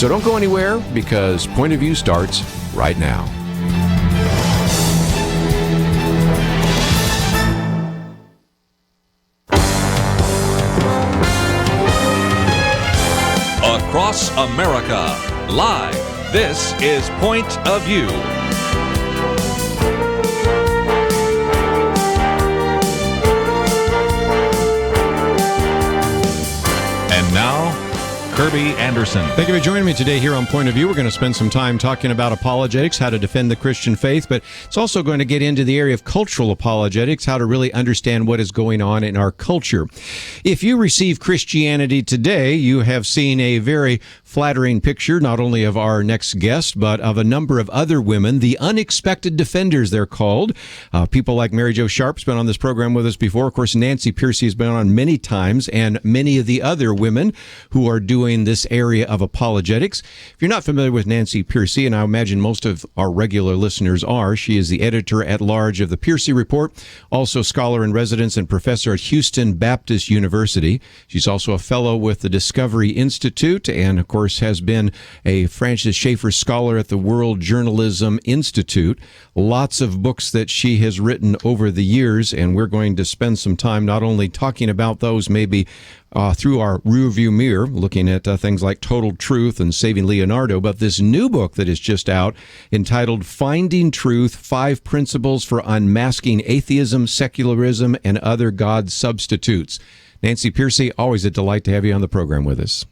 So don't go anywhere, because Point of View starts right now. Across America, live, this is Point of View. And now, Kirby Anderson. Thank you for joining me today here on Point of View. We're going to spend some time talking about apologetics, how to defend the Christian faith, but it's also going to get into the area of cultural apologetics, how to really understand what is going on in our culture. If you receive Christianity today, you have seen a very flattering picture, not only of our next guest, but of a number of other women, the unexpected defenders, they're called. People like Mary Jo Sharp's been on this program with us before. Of course, Nancy Pearcey has been on many times, and many of the other women who are doing this area of apologetics. If you're not familiar with Nancy Pearcey, and I imagine most of our regular listeners are, she is the editor-at-large of the Pearcey Report, also scholar in residence and professor at Houston Baptist University. She's also a fellow with the Discovery Institute, and of course has been a Francis Schaeffer Scholar at the World Journalism Institute. Lots of books that she has written over the years, and we're going to spend some time not only talking about those maybe through our rearview mirror, looking at things like Total Truth and Saving Leonardo, but this new book that is just out entitled Finding Truth, 5 Principles for Unmasking Atheism, Secularism, and Other God Substitutes. Nancy Pearcey, always a delight to have you on the program with us.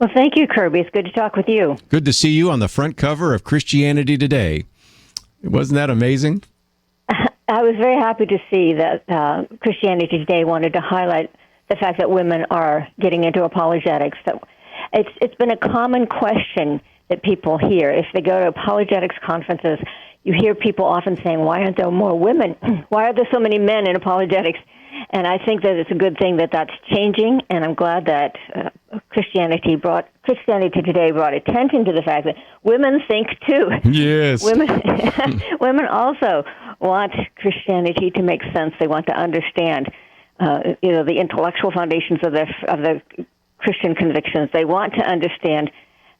Well, thank you, Kirby. It's good to talk with you. Good to see you on the front cover of Christianity Today. Wasn't that amazing? I was very happy to see that Christianity Today wanted to highlight the fact that women are getting into apologetics. So it's been a common question that people hear. If they go to apologetics conferences, you hear people often saying, why aren't there more women? Why are there so many men in apologetics? And I think that it's a good thing that that's changing, and I'm glad that Christianity Today brought attention to the fact that women think too. Yes. Women also want Christianity to make sense. They want to understand, the intellectual foundations of their Christian convictions. They want to understand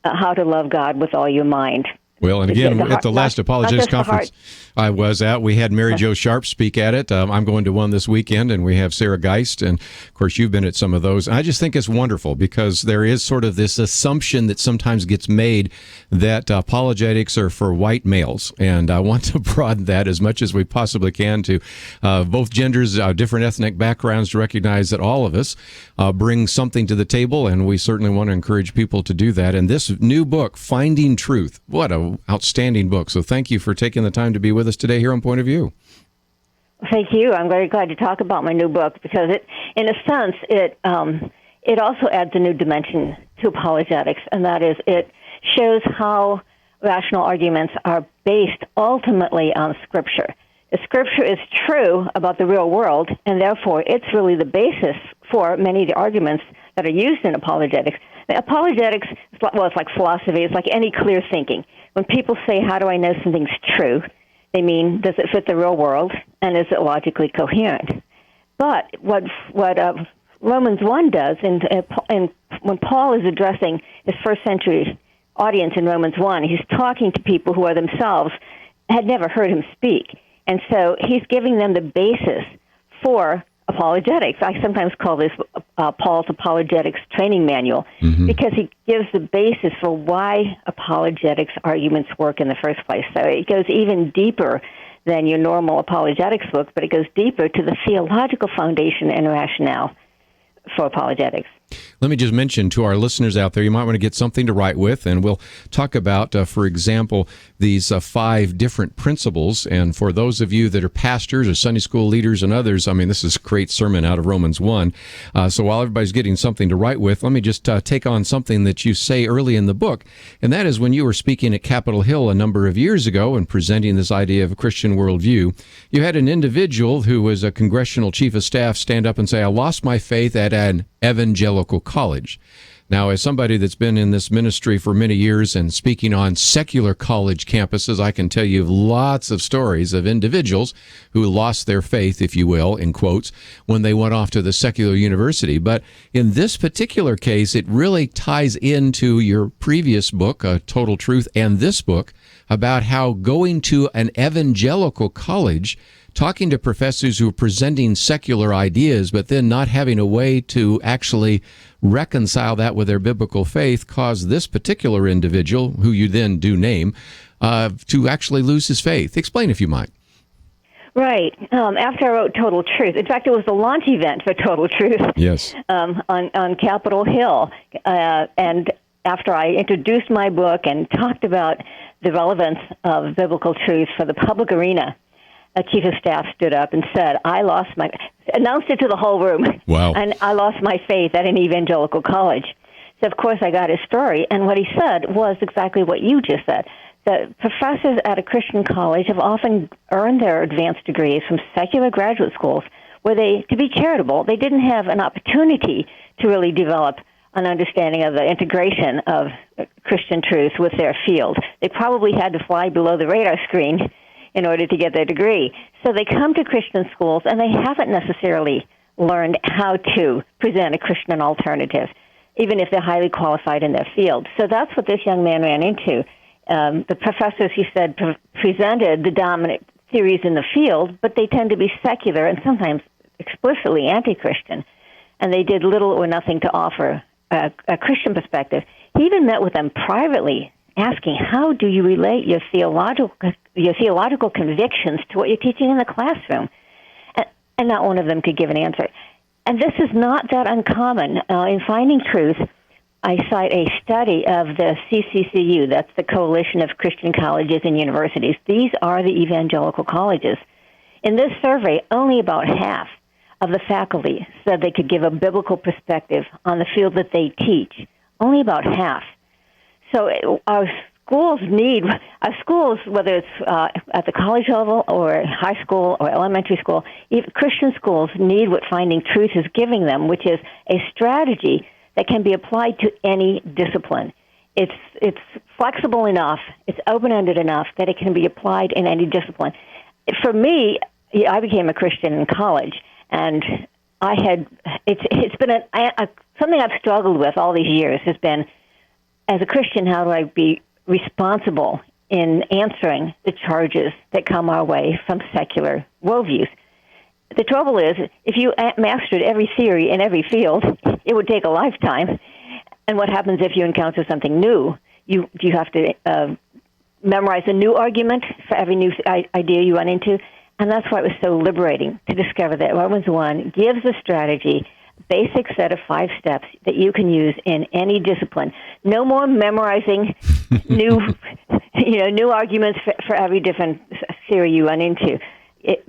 how to love God with all your mind. Well, and again, at the last apologetics conference I was at, we had Mary Jo Sharp speak at it. I'm going to one this weekend, and we have Sarah Geist, and of course you've been at some of those. I just think it's wonderful because there is sort of this assumption that sometimes gets made that apologetics are for white males, and I want to broaden that as much as we possibly can to both genders, different ethnic backgrounds, to recognize that all of us bring something to the table, and we certainly want to encourage people to do that. And this new book, Finding Truth, what a outstanding book. So thank you for taking the time to be with us today here on Point of View. Thank you. I'm very glad to talk about my new book because in a sense, it also adds a new dimension to apologetics, and that is it shows how rational arguments are based ultimately on Scripture. The Scripture is true about the real world, and therefore it's really the basis for many of the arguments that are used in apologetics. Apologetics, well, it's like philosophy. It's like any clear thinking. When people say, how do I know something's true, they mean, does it fit the real world, and is it logically coherent? But what Romans 1 does, and when Paul is addressing his first century audience in Romans 1, he's talking to people who are themselves had never heard him speak. And so he's giving them the basis for apologetics. I sometimes call this Paul's apologetics training manual because he gives the basis for why apologetics arguments work in the first place. So it goes even deeper than your normal apologetics book, but it goes deeper to the theological foundation and rationale for apologetics. Let me just mention to our listeners out there, you might want to get something to write with, and we'll talk about, for example, these 5 different principles. And for those of you that are pastors or Sunday school leaders and others, I mean, this is a great sermon out of Romans 1. So while everybody's getting something to write with, let me just take on something that you say early in the book, and that is when you were speaking at Capitol Hill a number of years ago and presenting this idea of a Christian worldview, you had an individual who was a congressional chief of staff stand up and say, I lost my faith at an evangelical college. Now, as somebody that's been in this ministry for many years and speaking on secular college campuses, I can tell you lots of stories of individuals who lost their faith, if you will, in quotes, when they went off to the secular university. But in this particular case, it really ties into your previous book, Total Truth, and this book about how going to an evangelical college, talking to professors who are presenting secular ideas, but then not having a way to actually reconcile that with their biblical faith, caused this particular individual, who you then do name, to actually lose his faith. Explain if you might. Right. After I wrote Total Truth, in fact, it was the launch event for Total Truth. Yes. On Capitol Hill. And after I introduced my book and talked about the relevance of biblical truth for the public arena, a chief of staff stood up and said, announced it to the whole room. Wow. And I lost my faith at an evangelical college. So, of course, I got his story. And what he said was exactly what you just said. That professors at a Christian college have often earned their advanced degrees from secular graduate schools where they, to be charitable, they didn't have an opportunity to really develop an understanding of the integration of Christian truth with their field. They probably had to fly below the radar screen in order to get their degree. So they come to Christian schools, and they haven't necessarily learned how to present a Christian alternative, even if they're highly qualified in their field. So that's what this young man ran into. The professors, he said, presented the dominant theories in the field, but they tend to be secular and sometimes explicitly anti-Christian, and they did little or nothing to offer a Christian perspective. He even met with them privately, asking, how do you relate your theological convictions to what you're teaching in the classroom? And not one of them could give an answer. And this is not that uncommon. In Finding Truth, I cite a study of the CCCU, that's the Coalition of Christian Colleges and Universities. These are the evangelical colleges. In this survey, only about half of the faculty said they could give a biblical perspective on the field that they teach. Only about half. So our schools, whether it's at the college level or high school or elementary school, even Christian schools need what Finding Truth is giving them, which is a strategy that can be applied to any discipline. It's flexible enough, it's open-ended enough that it can be applied in any discipline. For me, I became a Christian in college, and it's been something I've struggled with all these years has been, as a Christian, how do I be responsible in answering the charges that come our way from secular worldviews? The trouble is, if you mastered every theory in every field, it would take a lifetime. And what happens if you encounter something new? You have to memorize a new argument for every new idea you run into. And that's why it was so liberating to discover that Romans 1 gives a strategy, basic set of 5 steps that you can use in any discipline. No more memorizing new arguments for every different theory you run into.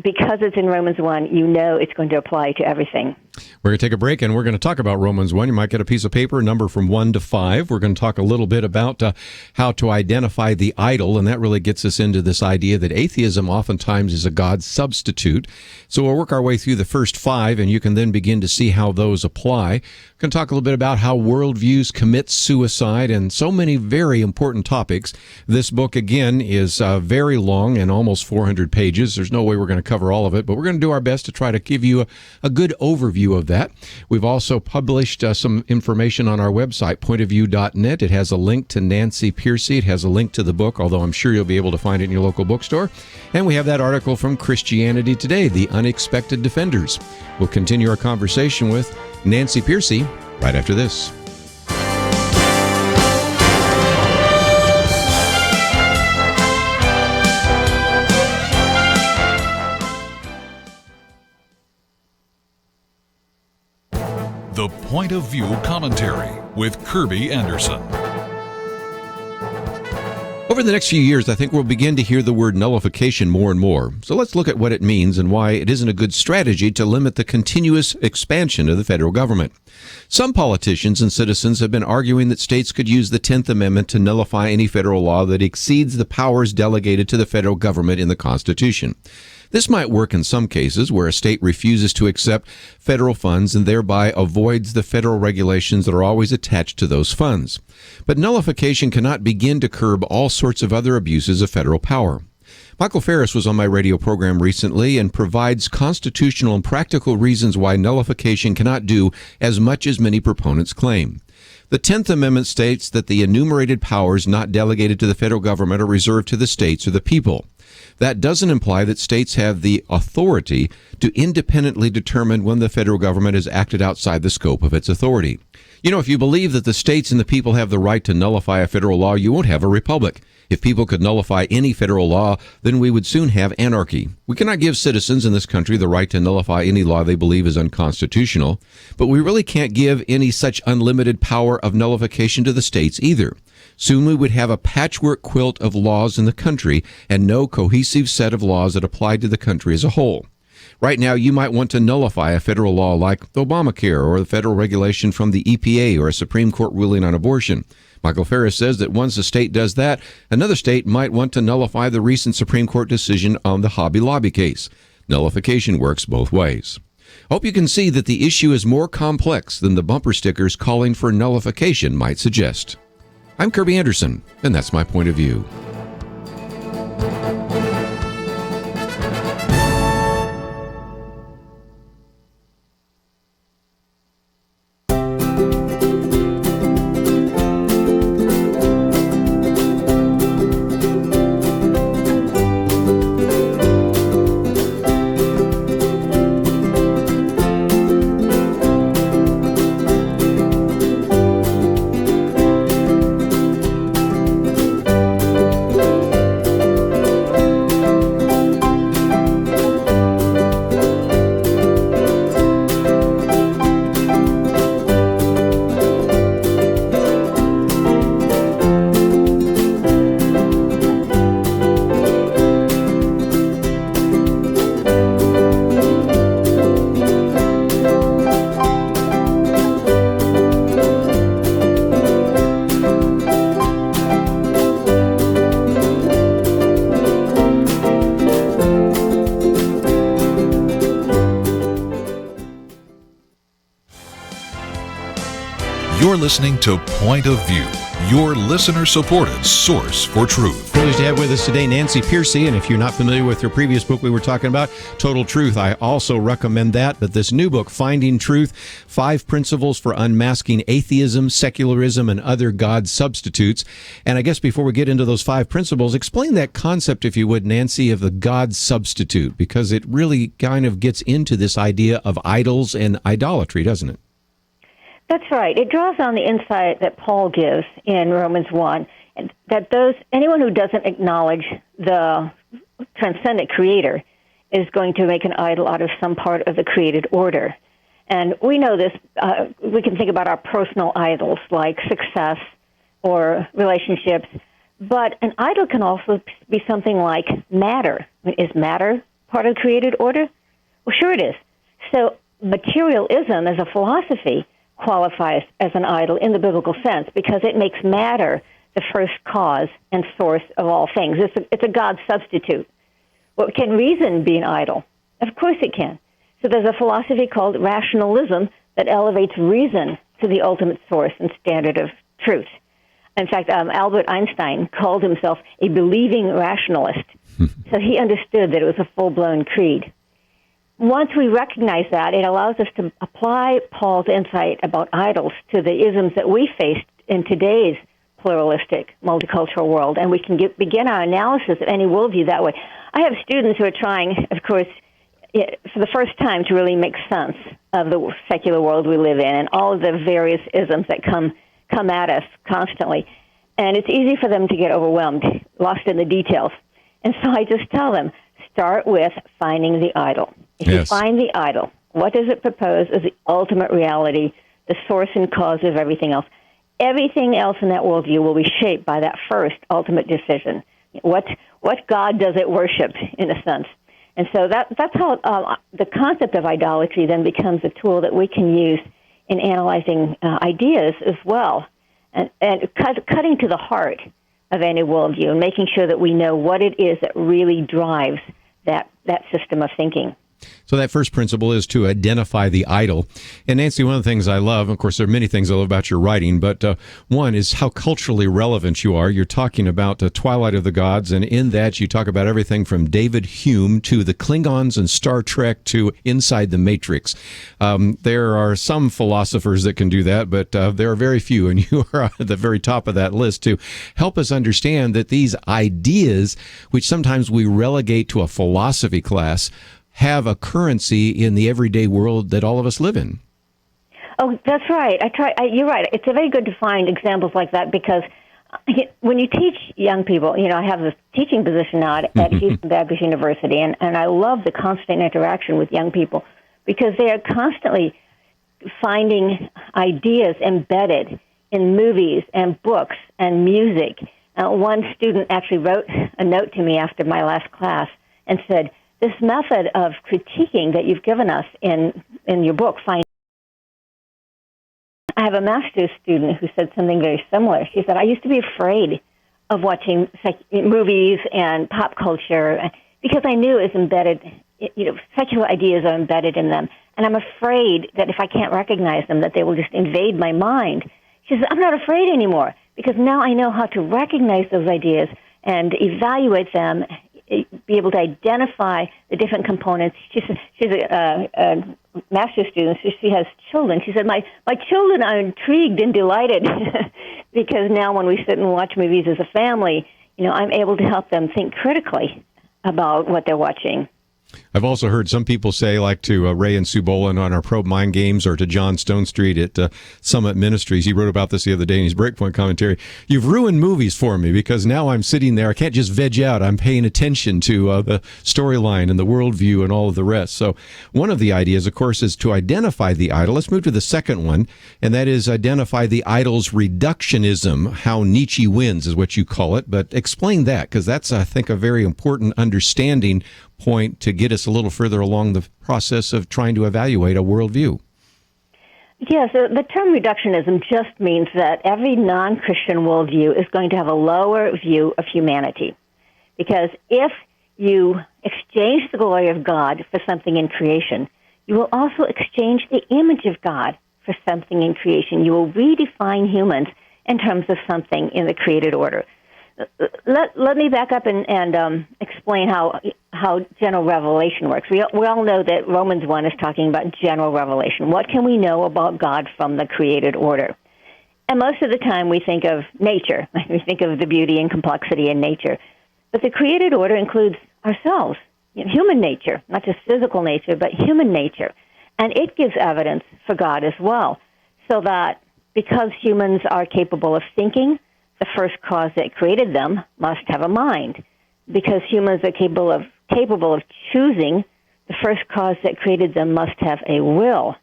Because it's in Romans 1, you know it's going to apply to everything. We're going to take a break, and we're going to talk about Romans 1. You might get a piece of paper, a number from 1 to 5. We're going to talk a little bit about how to identify the idol, and that really gets us into this idea that atheism oftentimes is a God substitute. So we'll work our way through the first 5, and you can then begin to see how those apply. We're going to talk a little bit about how worldviews commit suicide, and so many very important topics. This book, again, is very long and almost 400 pages. There's no way we're going to cover all of it, but we're going to do our best to try to give you a good overview of that. We've also published some information on our website, pointofview.net. It has a link to Nancy Pearcey. It has a link to the book, although I'm sure you'll be able to find it in your local bookstore. And we have that article from Christianity Today, The Unexpected Defenders. We'll continue our conversation with Nancy Pearcey right after this. The Point of View Commentary with Kirby Anderson. Over the next few years, I think we'll begin to hear the word nullification more and more. So let's look at what it means and why it isn't a good strategy to limit the continuous expansion of the federal government. Some politicians and citizens have been arguing that states could use the 10th Amendment to nullify any federal law that exceeds the powers delegated to the federal government in the Constitution. This might work in some cases where a state refuses to accept federal funds and thereby avoids the federal regulations that are always attached to those funds. But nullification cannot begin to curb all sorts of other abuses of federal power. Michael Farris was on my radio program recently and provides constitutional and practical reasons why nullification cannot do as much as many proponents claim. The 10th Amendment states that the enumerated powers not delegated to the federal government are reserved to the states or the people. That doesn't imply that states have the authority to independently determine when the federal government has acted outside the scope of its authority. You know, if you believe that the states and the people have the right to nullify a federal law, you won't have a republic. If people could nullify any federal law, then we would soon have anarchy. We cannot give citizens in this country the right to nullify any law they believe is unconstitutional, but we really can't give any such unlimited power of nullification to the states either. Soon we would have a patchwork quilt of laws in the country and no cohesive set of laws that apply to the country as a whole. Right now, you might want to nullify a federal law like Obamacare or the federal regulation from the EPA or a Supreme Court ruling on abortion. Michael Farris says that once a state does that, another state might want to nullify the recent Supreme Court decision on the Hobby Lobby case. Nullification works both ways. Hope you can see that the issue is more complex than the bumper stickers calling for nullification might suggest. I'm Kirby Anderson, and that's my point of view. You're listening to Point of View, your listener-supported source for truth. Privileged to have with us today Nancy Pearcey, and if you're not familiar with her previous book we were talking about, Total Truth, I also recommend that. But this new book, Finding Truth, 5 Principles for Unmasking Atheism, Secularism, and Other God Substitutes. And I guess before we get into those 5 principles, explain that concept, if you would, Nancy, of the God substitute, because it really kind of gets into this idea of idols and idolatry, doesn't it? That's right. It draws on the insight that Paul gives in Romans 1, and that anyone who doesn't acknowledge the transcendent creator is going to make an idol out of some part of the created order. And we know this. We can think about our personal idols like success or relationships, but an idol can also be something like matter. Is matter part of the created order? Well, sure it is. So materialism as a philosophy qualifies as an idol in the biblical sense because it makes matter the first cause and source of all things. It's a God substitute. Well, can reason be an idol? Of course it can. So there's a philosophy called rationalism that elevates reason to the ultimate source and standard of truth. In fact, Albert Einstein called himself a believing rationalist. So he understood that it was a full-blown creed. Once we recognize that, it allows us to apply Paul's insight about idols to the isms that we face in today's pluralistic, multicultural world, and we can begin our analysis of any worldview that way. I have students who are trying, of course, for the first time to really make sense of the secular world we live in and all of the various isms that come at us constantly. And it's easy for them to get overwhelmed, lost in the details. And so I just tell them, start with finding the idol. If you find the idol, what does it propose as the ultimate reality, the source and cause of everything else? Everything else in that worldview will be shaped by that first ultimate decision. What God does it worship, in a sense? And so that's how the concept of idolatry then becomes a tool that we can use in analyzing ideas as well, and cutting to the heart of any worldview and making sure that we know what it is that really drives that system of thinking. So that first principle is to identify the idol. And Nancy, one of the things I love, of course, there are many things I love about your writing, but one is how culturally relevant you are. You're talking about Twilight of the Gods, and in that you talk about everything from David Hume to the Klingons and Star Trek to Inside the Matrix. There are some philosophers that can do that, but there are very few, and you are at the very top of that list to help us understand that these ideas, which sometimes we relegate to a philosophy class, have a currency in the everyday world that all of us live in. Oh, that's right. You're right. It's very good to find examples like that because when you teach young people, I have this teaching position now at Houston Baptist University, and I love the constant interaction with young people because they are constantly finding ideas embedded in movies and books and music. One student actually wrote a note to me after my last class and said, "This method of critiquing that you've given us in your book, I have a master's student who said something very similar. She said, I used to be afraid of watching movies and pop culture because I knew it was embedded, secular ideas are embedded in them. And I'm afraid that if I can't recognize them, that they will just invade my mind. She says, I'm not afraid anymore because now I know how to recognize those ideas and evaluate them, be able to identify the different components." She's a master's student, so she has children. She said, my children are intrigued and delighted because now when we sit and watch movies as a family, I'm able to help them think critically about what they're watching. I've also heard some people say, like to Ray and Sue Boland on our Probe Mind Games or to John Stone Street at Summit Ministries. He wrote about this the other day in his Breakpoint commentary. "You've ruined movies for me because now I'm sitting there. I can't just veg out. I'm paying attention to the storyline and the worldview and all of the rest." So one of the ideas, of course, is to identify the idol. Let's move to the second one, and that is identify the idol's reductionism. How Nietzsche wins is what you call it. But explain that, because that's, I think, a very important understanding point to get us a little further along the process of trying to evaluate a worldview. Yes, the term reductionism just means that every non-Christian worldview is going to have a lower view of humanity. Because if you exchange the glory of God for something in creation, you will also exchange the image of God for something in creation. You will redefine humans in terms of something in the created order. Let me back up and explain how general revelation works. We all know that Romans 1 is talking about general revelation. What can we know about God from the created order? And most of the time we think of nature. We think of the beauty and complexity in nature. But the created order includes ourselves, human nature, not just physical nature, but human nature. And it gives evidence for God as well, so that because humans are capable of thinking, the first cause that created them must have a mind. Because humans are capable of choosing, the first cause that created them must have a will.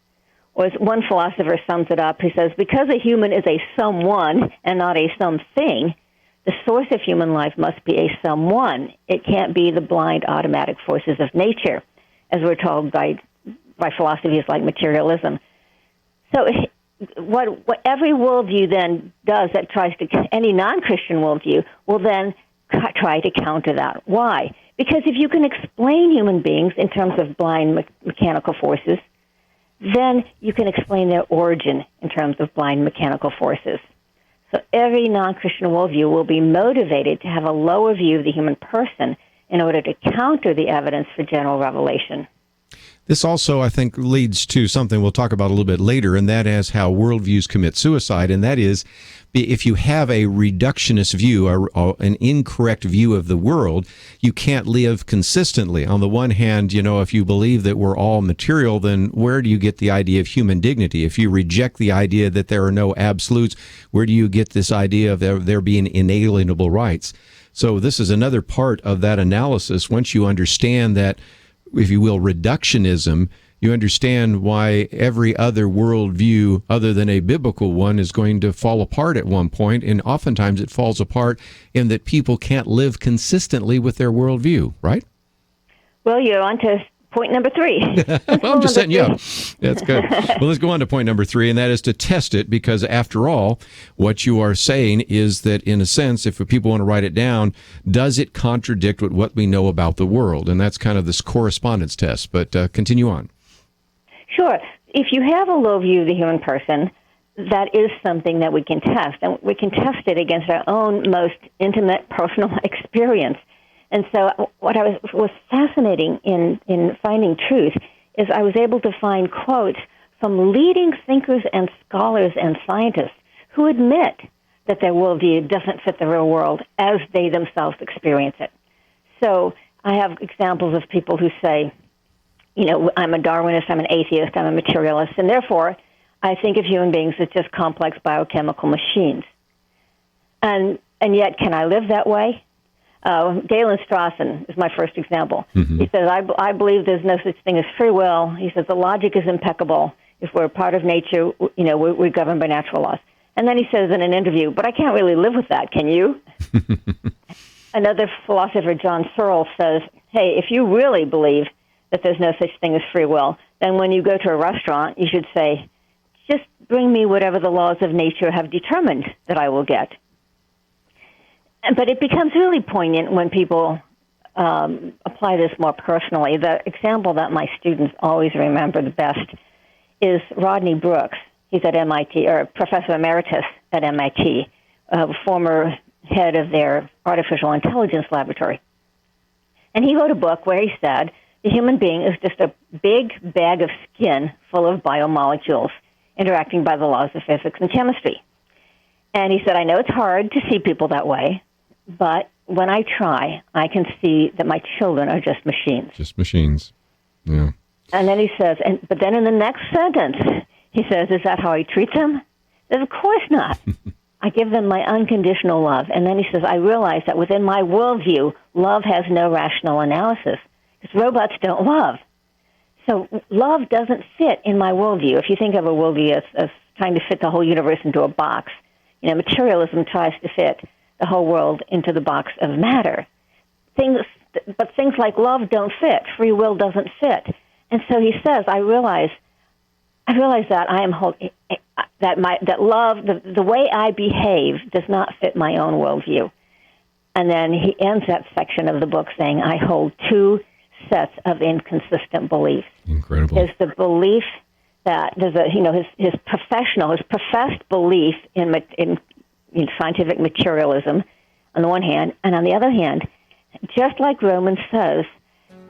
Or as one philosopher sums it up, he says, because a human is a someone and not a something, the source of human life must be a someone. It can't be the blind automatic forces of nature, as we're told by philosophies like materialism. So what every worldview then does that tries to, any non-Christian worldview will then try to counter that. Why? Because if you can explain human beings in terms of blind mechanical forces, then you can explain their origin in terms of blind mechanical forces. So every non-Christian worldview will be motivated to have a lower view of the human person in order to counter the evidence for general revelation. This also, I think, leads to something we'll talk about a little bit later, and that is how worldviews commit suicide. And that is, if you have a reductionist view, an incorrect view of the world, you can't live consistently. On the one hand, if you believe that we're all material, then where do you get the idea of human dignity? If you reject the idea that there are no absolutes, where do you get this idea of there being inalienable rights? So this is another part of that analysis. Once you understand that, if you will, reductionism, you understand why every other worldview other than a biblical one is going to fall apart at one point, and oftentimes it falls apart in that people can't live consistently with their worldview, right? Well, you're onto point number 3. Well, I'm just setting you up. That's good. Well, let's go on to point number 3, and that is to test it, because after all, what you are saying is that, in a sense, if people want to write it down, does it contradict with what we know about the world? And that's kind of this correspondence test. But continue on. Sure. If you have a low view of the human person, that is something that we can test, and we can test it against our own most intimate personal experience. And so what was fascinating in finding truth is I was able to find quotes from leading thinkers and scholars and scientists who admit that their worldview doesn't fit the real world as they themselves experience it. So I have examples of people who say, I'm a Darwinist, I'm an atheist, I'm a materialist, and therefore I think of human beings as just complex biochemical machines. And yet, can I live that way? Galen Strawson is my first example. Mm-hmm. He says, I believe there's no such thing as free will. He says, the logic is impeccable. If we're a part of nature, we're governed by natural laws. And then he says in an interview, but I can't really live with that, can you? Another philosopher, John Searle, says, hey, if you really believe that there's no such thing as free will, then when you go to a restaurant, you should say, just bring me whatever the laws of nature have determined that I will get. But it becomes really poignant when people apply this more personally. The example that my students always remember the best is Rodney Brooks. He's at MIT, or Professor Emeritus at MIT, former head of their artificial intelligence laboratory. And he wrote a book where he said the human being is just a big bag of skin full of biomolecules interacting by the laws of physics and chemistry. And he said, I know it's hard to see people that way, but when I try, I can see that my children are just machines. Just machines, yeah. And then he says, but then in the next sentence, he says, is that how I treat them? He says, of course not. I give them my unconditional love. And then he says, I realize that within my worldview, love has no rational analysis, because robots don't love. So love doesn't fit in my worldview. If you think of a worldview as trying to fit the whole universe into a box, materialism tries to fit the whole world into the box of matter. But things like love don't fit. Free will doesn't fit. And so he says, I realize that I am that love, the way I behave, does not fit my own worldview. And then he ends that section of the book saying, I hold two sets of inconsistent beliefs. Incredible. There's the belief that there's his professed belief in scientific materialism on the one hand, and on the other hand, just like Romans says,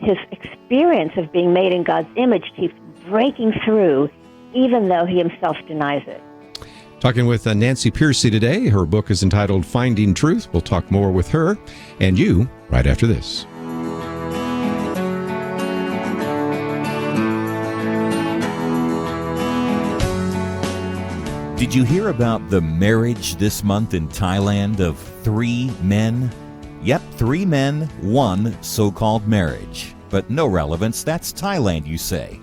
his experience of being made in God's image keeps breaking through, even though he himself denies it. Talking with Nancy Pearcey today. Her book is entitled Finding Truth. We'll talk more with her and you right after this. Did you hear about the marriage this month in Thailand of 3 men? Yep, 3 men, 1 so-called marriage. But no relevance, that's Thailand, you say.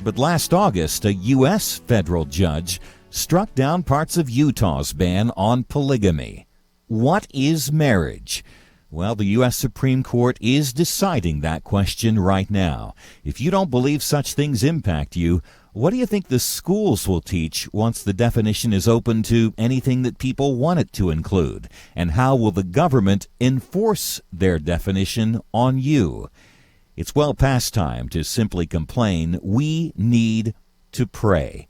But last August, a U.S. federal judge struck down parts of Utah's ban on polygamy. What is marriage? Well, the U.S. Supreme Court is deciding that question right now. If you don't believe such things impact you, what do you think the schools will teach once the definition is open to anything that people want it to include? And how will the government enforce their definition on you? It's well past time to simply complain. We need to pray.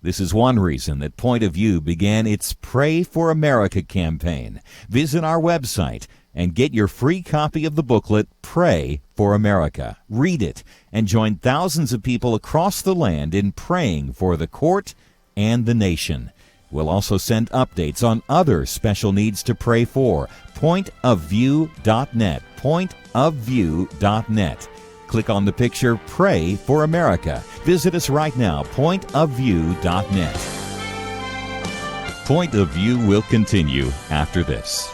This is one reason that Point of View began its Pray for America campaign. Visit our website and get your free copy of the booklet, Pray for America. Read it and join thousands of people across the land in praying for the court and the nation. We'll also send updates on other special needs to pray for. Pointofview.net. Pointofview.net. Click on the picture Pray for America. Visit us right now, pointofview.net. Point of View will continue after this.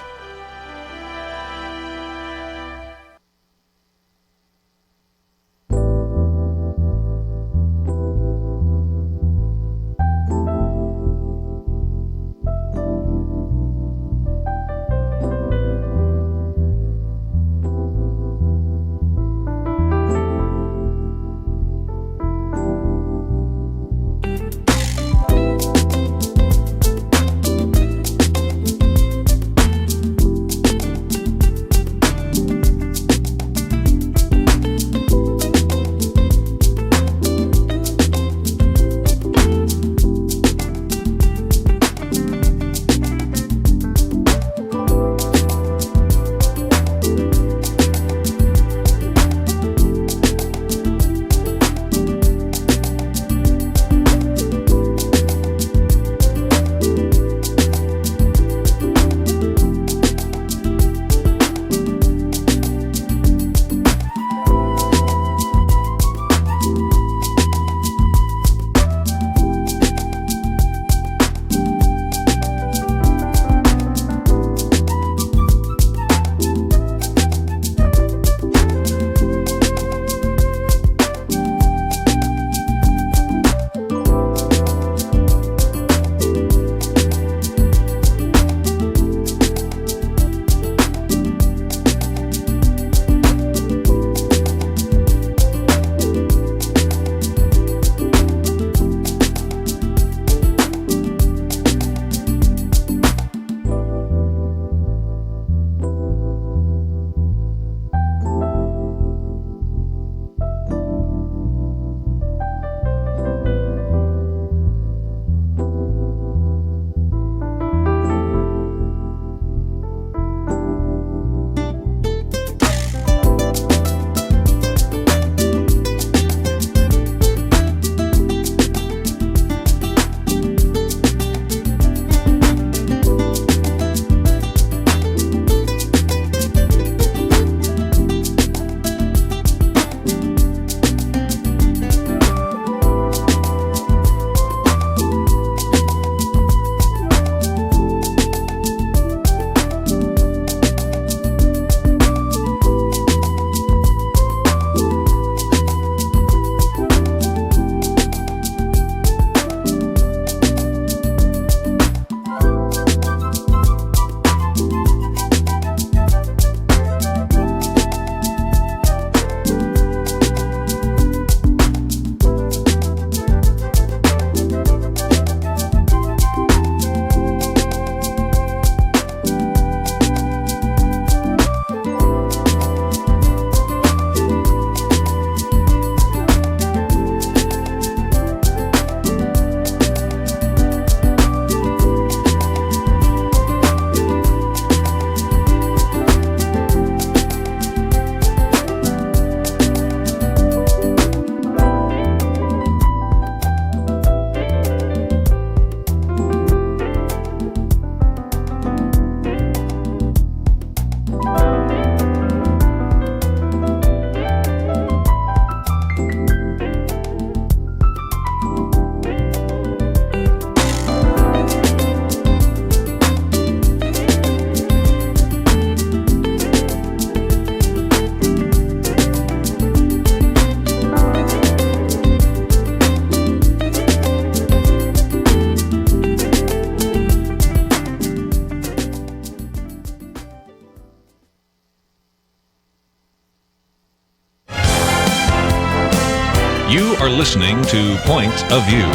are listening to Point of View.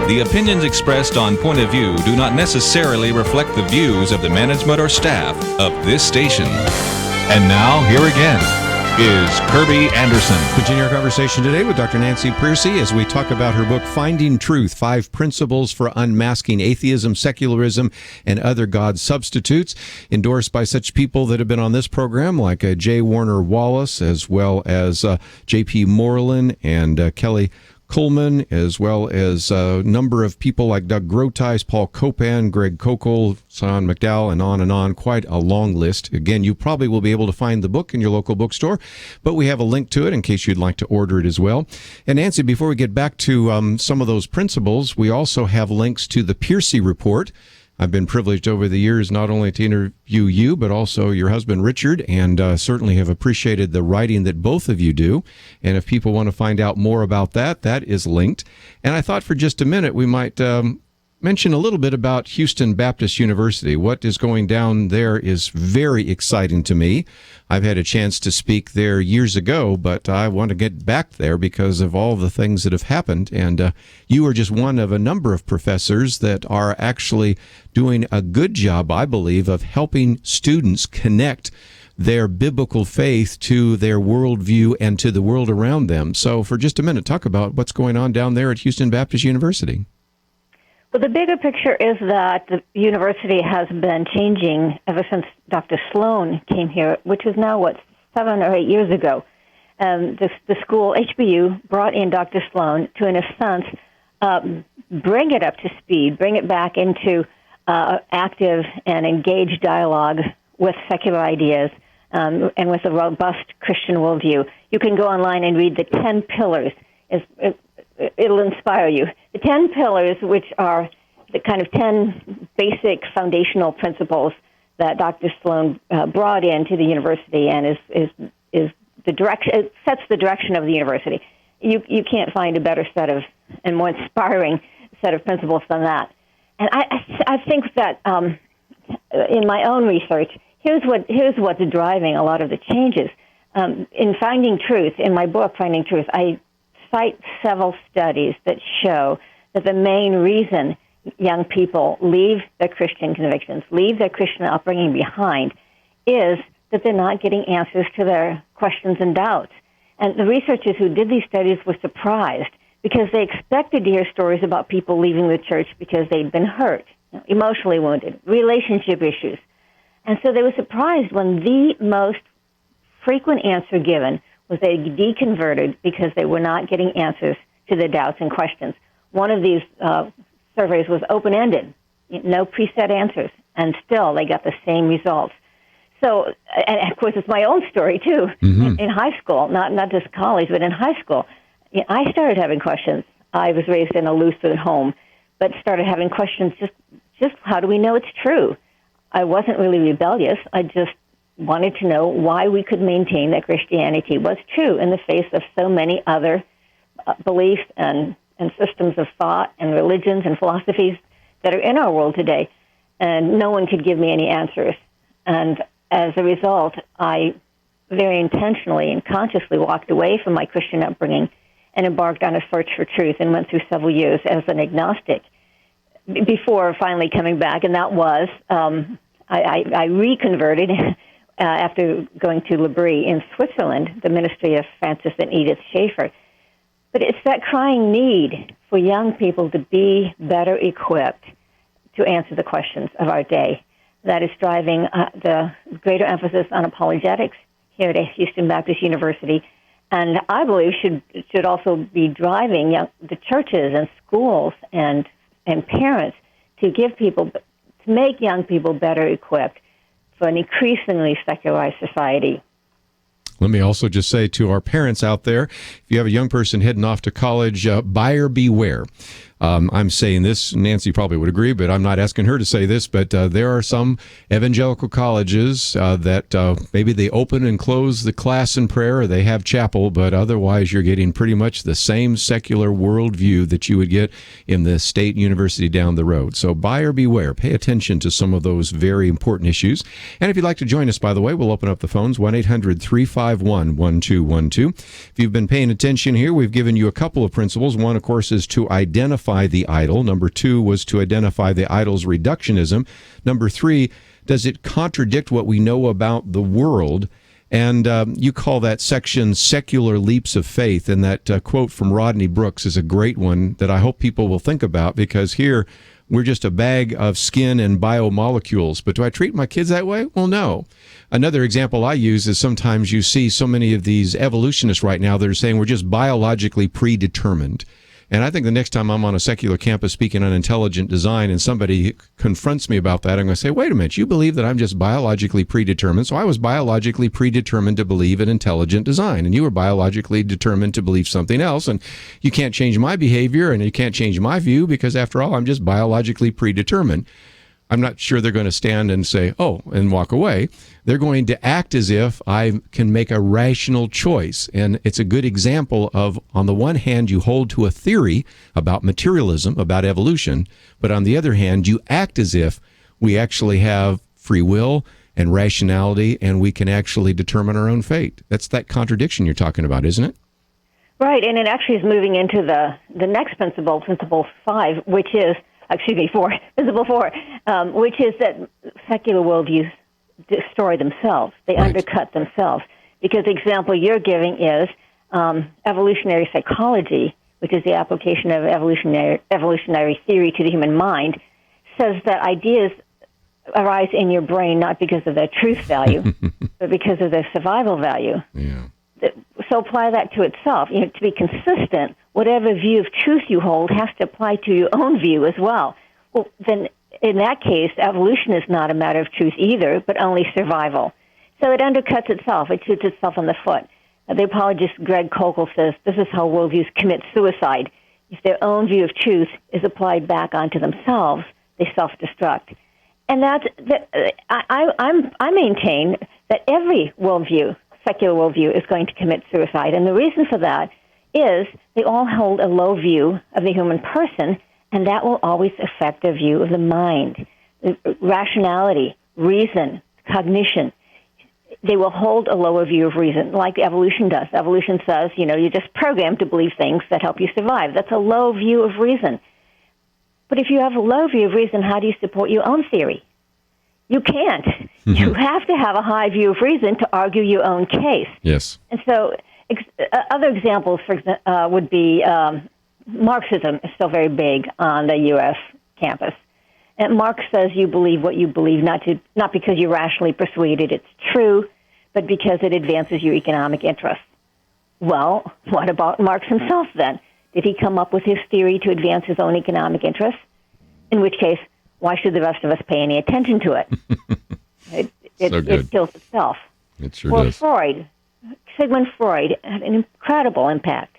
The opinions expressed on Point of View do not necessarily reflect the views of the management or staff of this station. And now, here again is Kirby Anderson. Continue our conversation today with Dr. Nancy Pearcey as we talk about her book, Finding Truth, 5 Principles for Unmasking Atheism, Secularism, and Other God Substitutes, endorsed by such people that have been on this program like J. Warner Wallace, as well as J.P. Moreland and Kelly Coleman, as well as a number of people like Doug Groteis, Paul Copan, Greg Kokel, Son McDowell, and on. Quite a long list. Again, you probably will be able to find the book in your local bookstore, but we have a link to it in case you'd like to order it as well. And Nancy, before we get back to some of those principles, we also have links to the Pearcey Report. I've been privileged over the years not only to interview you, but also your husband, Richard, and certainly have appreciated the writing that both of you do. And if people want to find out more about that, that is linked. And I thought for just a minute we might mention a little bit about Houston Baptist University. What is going down there is very exciting to me. I've had a chance to speak there years ago, but I want to get back there because of all the things that have happened. And you are just one of a number of professors that are actually doing a good job, I believe, of helping students connect their biblical faith to their worldview and to the world around them. So for just a minute, talk about what's going on down there at Houston Baptist University. Well, the bigger picture is that the university has been changing ever since Dr. Sloan came here, which was now, 7 or 8 years ago. The school, HBU, brought in Dr. Sloan to, in a sense, bring it up to speed, bring it back into active and engaged dialogue with secular ideas and with a robust Christian worldview. You can go online and read the 10 pillars. It'll inspire you. The 10 pillars, which are the kind of 10 basic foundational principles that Dr. Sloan brought into the university, and is the direction. It sets the direction of the university. You can't find a better set of and more inspiring set of principles than that. And I think that in my own research, here's what's driving a lot of the changes. In Finding Truth, in my book, Finding Truth, I cite several studies that show that the main reason young people leave their Christian convictions, leave their Christian upbringing behind, is that they're not getting answers to their questions and doubts. And the researchers who did these studies were surprised because they expected to hear stories about people leaving the church because they'd been hurt, emotionally wounded, relationship issues. And so they were surprised when the most frequent answer given was they deconverted because they were not getting answers to their doubts and questions. One of these surveys was open-ended, no preset answers, and still they got the same results. So, and of course, it's my own story, too. Mm-hmm. In high school, not just college, but in high school, I started having questions. I was raised in a Lutheran home, but started having questions, just how do we know it's true? I wasn't really rebellious. I just wanted to know why we could maintain that Christianity was true in the face of so many other beliefs and systems of thought and religions and philosophies that are in our world today. And no one could give me any answers. And as a result, I very intentionally and consciously walked away from my Christian upbringing and embarked on a search for truth and went through several years as an agnostic before finally coming back. And that was, I reconverted after going to L'Abri in Switzerland, the ministry of Francis and Edith Schaeffer. But it's that crying need for young people to be better equipped to answer the questions of our day that is driving the greater emphasis on apologetics here at Houston Baptist University, and I believe should also be driving the churches and schools and parents to make young people better equipped for an increasingly secularized society. Let me also just say to our parents out there, if you have a young person heading off to college, buyer beware. I'm saying this, Nancy probably would agree, but I'm not asking her to say this, but there are some evangelical colleges that maybe they open and close the class in prayer, or they have chapel, but otherwise you're getting pretty much the same secular worldview that you would get in the state university down the road. So buyer beware. Pay attention to some of those very important issues. And if you'd like to join us, by the way, we'll open up the phones, 1-800-351-1212. If you've been paying attention here, we've given you a couple of principles. One, of course, is to identify the idol. Number 2 was to identify the idol's reductionism. Number 3, does it contradict what we know about the world? And you call that section secular leaps of faith. And that quote from Rodney Brooks is a great one that I hope people will think about, because here we're just a bag of skin and biomolecules. But do I treat my kids that way? Well, no. Another example I use is sometimes you see so many of these evolutionists right now that are saying we're just biologically predetermined. And I think the next time I'm on a secular campus speaking on intelligent design and somebody confronts me about that, I'm going to say, wait a minute, you believe that I'm just biologically predetermined. So I was biologically predetermined to believe in intelligent design, and you were biologically determined to believe something else. And you can't change my behavior and you can't change my view because, after all, I'm just biologically predetermined. I'm not sure they're going to stand and say, oh, and walk away. They're going to act as if I can make a rational choice. And it's a good example of, on the one hand, you hold to a theory about materialism, about evolution, but on the other hand, you act as if we actually have free will and rationality, and we can actually determine our own fate. That's that contradiction you're talking about, isn't it? Right, and it actually is moving into the next principle, Principle 5, which is, Principle 4, which is that secular worldviews destroy themselves. They undercut themselves. Because the example you're giving is evolutionary psychology, which is the application of evolutionary theory to the human mind, says that ideas arise in your brain not because of their truth value, but because of their survival value. Yeah. So apply that to itself. You know, to be consistent, whatever view of truth you hold has to apply to your own view as well. Well, then in that case, evolution is not a matter of truth either, but only survival. So it undercuts itself. It shoots itself in the foot. The apologist Greg Koukl says this is how worldviews commit suicide. If their own view of truth is applied back onto themselves, they self-destruct. And I maintain that every worldview, secular worldview, is going to commit suicide. And the reason for that is they all hold a low view of the human person, and that will always affect their view of the mind, rationality, reason, cognition. They will hold a lower view of reason, like evolution does. Evolution says, you're just programmed to believe things that help you survive. That's a low view of reason. But if you have a low view of reason, how do you support your own theory? You can't. Mm-hmm. You have to have a high view of reason to argue your own case. Yes. And so other examples would be Marxism is still very big on the U.S. campus. And Marx says you believe what you believe, not because you're rationally persuaded it's true, but because it advances your economic interests. Well, what about Marx himself then? Did he come up with his theory to advance his own economic interests? In which case, why should the rest of us pay any attention to it? It kills itself. It sure does. Sigmund Freud had an incredible impact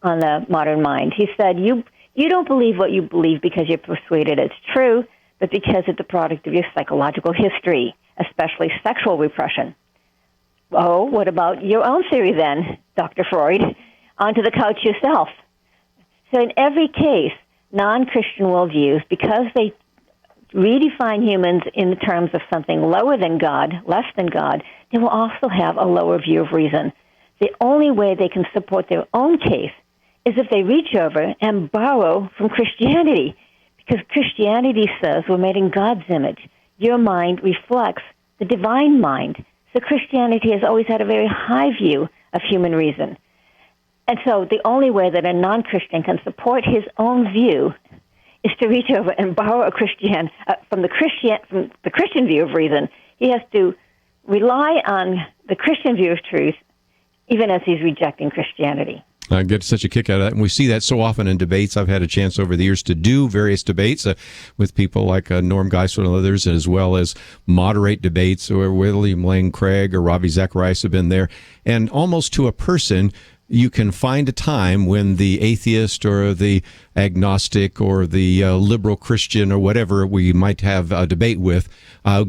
on the modern mind. He said, you don't believe what you believe because you're persuaded it's true, but because it's the product of your psychological history, especially sexual repression. Oh, what about your own theory then, Dr. Freud? Onto the couch yourself. So in every case, non-Christian worldviews, because they redefine humans in the terms of something lower than God, less than God, they will also have a lower view of reason. The only way they can support their own case is if they reach over and borrow from Christianity, because Christianity says we're made in God's image. Your mind reflects the divine mind. So Christianity has always had a very high view of human reason. And so the only way that a non-Christian can support his own view is to reach over and borrow from the Christian view of reason. He has to rely on the Christian view of truth, even as he's rejecting Christianity. I get such a kick out of that. And we see that so often in debates. I've had a chance over the years to do various debates with people like Norm Geisler and others, as well as moderate debates where William Lane Craig or Ravi Zacharias have been there. And almost to a person, you can find a time when the atheist or the agnostic or the liberal Christian or whatever we might have a debate with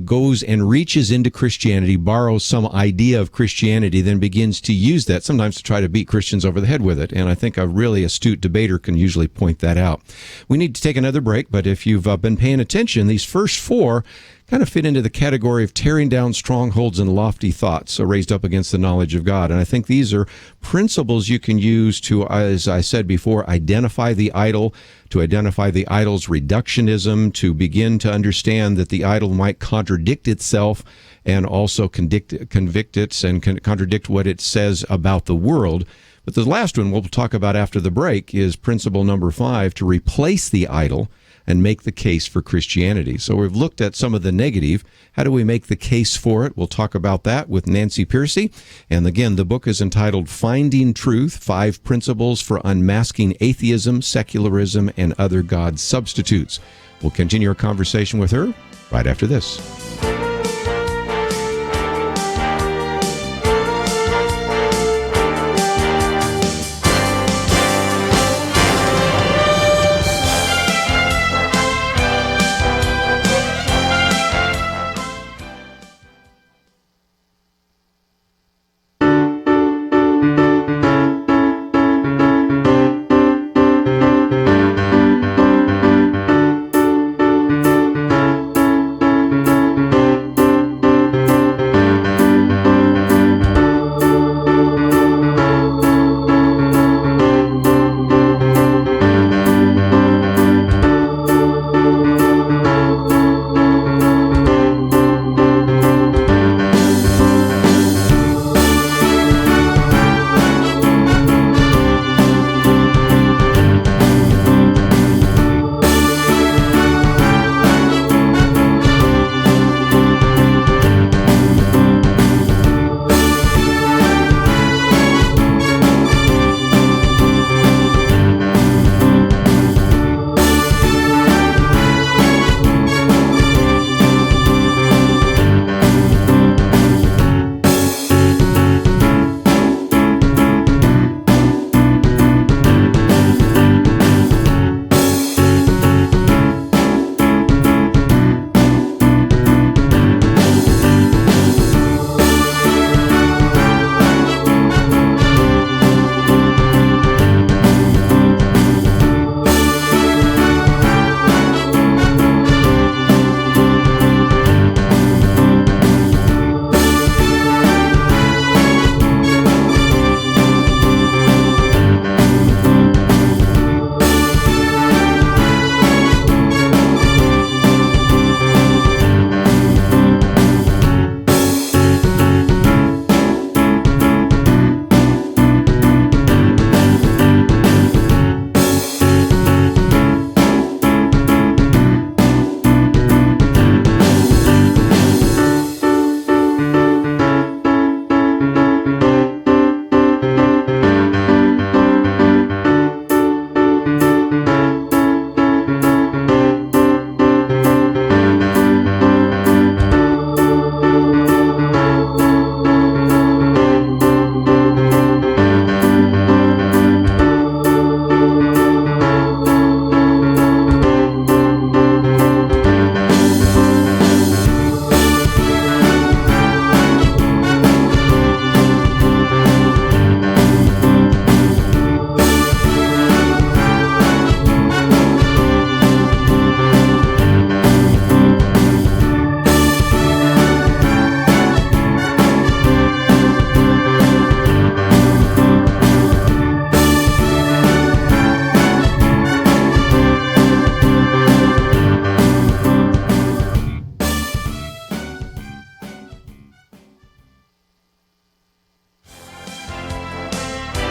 goes and reaches into Christianity, borrows some idea of Christianity, then begins to use that sometimes to try to beat Christians over the head with it. And I think a really astute debater can usually point that out. We need to take another break, but if you've been paying attention, these first four kind of fit into the category of tearing down strongholds and lofty thoughts raised up against the knowledge of God. And I think these are principles you can use to, as I said before, identify the idol, to identify the idol's reductionism, to begin to understand that the idol might contradict itself and also convict it and contradict what it says about the world. But the last one we'll talk about after the break is principle number 5, to replace the idol and make the case for Christianity. So we've looked at some of the negative. How do we make the case for it? We'll talk about that with Nancy Pearcey. And again, the book is entitled Finding Truth, 5 Principles for Unmasking Atheism, Secularism, and Other God Substitutes. We'll continue our conversation with her right after this.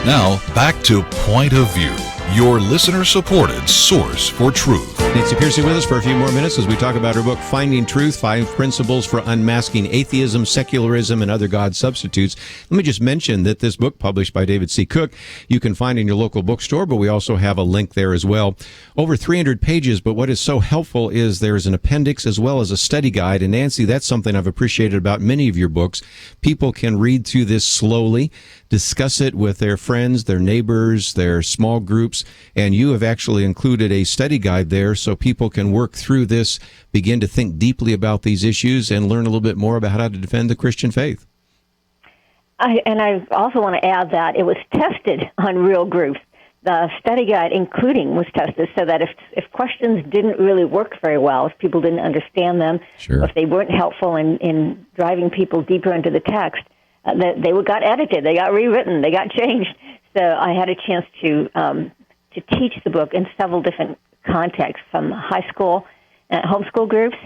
Now, back to Point of View, your listener-supported source for truth. Nancy Pearcey with us for a few more minutes as we talk about her book, Finding Truth, 5 Principles for Unmasking Atheism, Secularism, and Other God Substitutes. Let me just mention that this book, published by David C. Cook, you can find in your local bookstore, but we also have a link there as well. Over 300 pages, but what is so helpful is there's an appendix as well as a study guide. And Nancy, that's something I've appreciated about many of your books. People can read through this slowly, discuss it with their friends, their neighbors, their small groups, and you have actually included a study guide there so people can work through this, begin to think deeply about these issues, and learn a little bit more about how to defend the Christian faith. I also want to add that it was tested on real groups. The study guide, including, was tested so that if questions didn't really work very well, if people didn't understand them, Sure. or if they weren't helpful in driving people deeper into the text, they got edited, they got rewritten, they got changed. So I had a chance to teach the book in several different contexts, from high school homeschool groups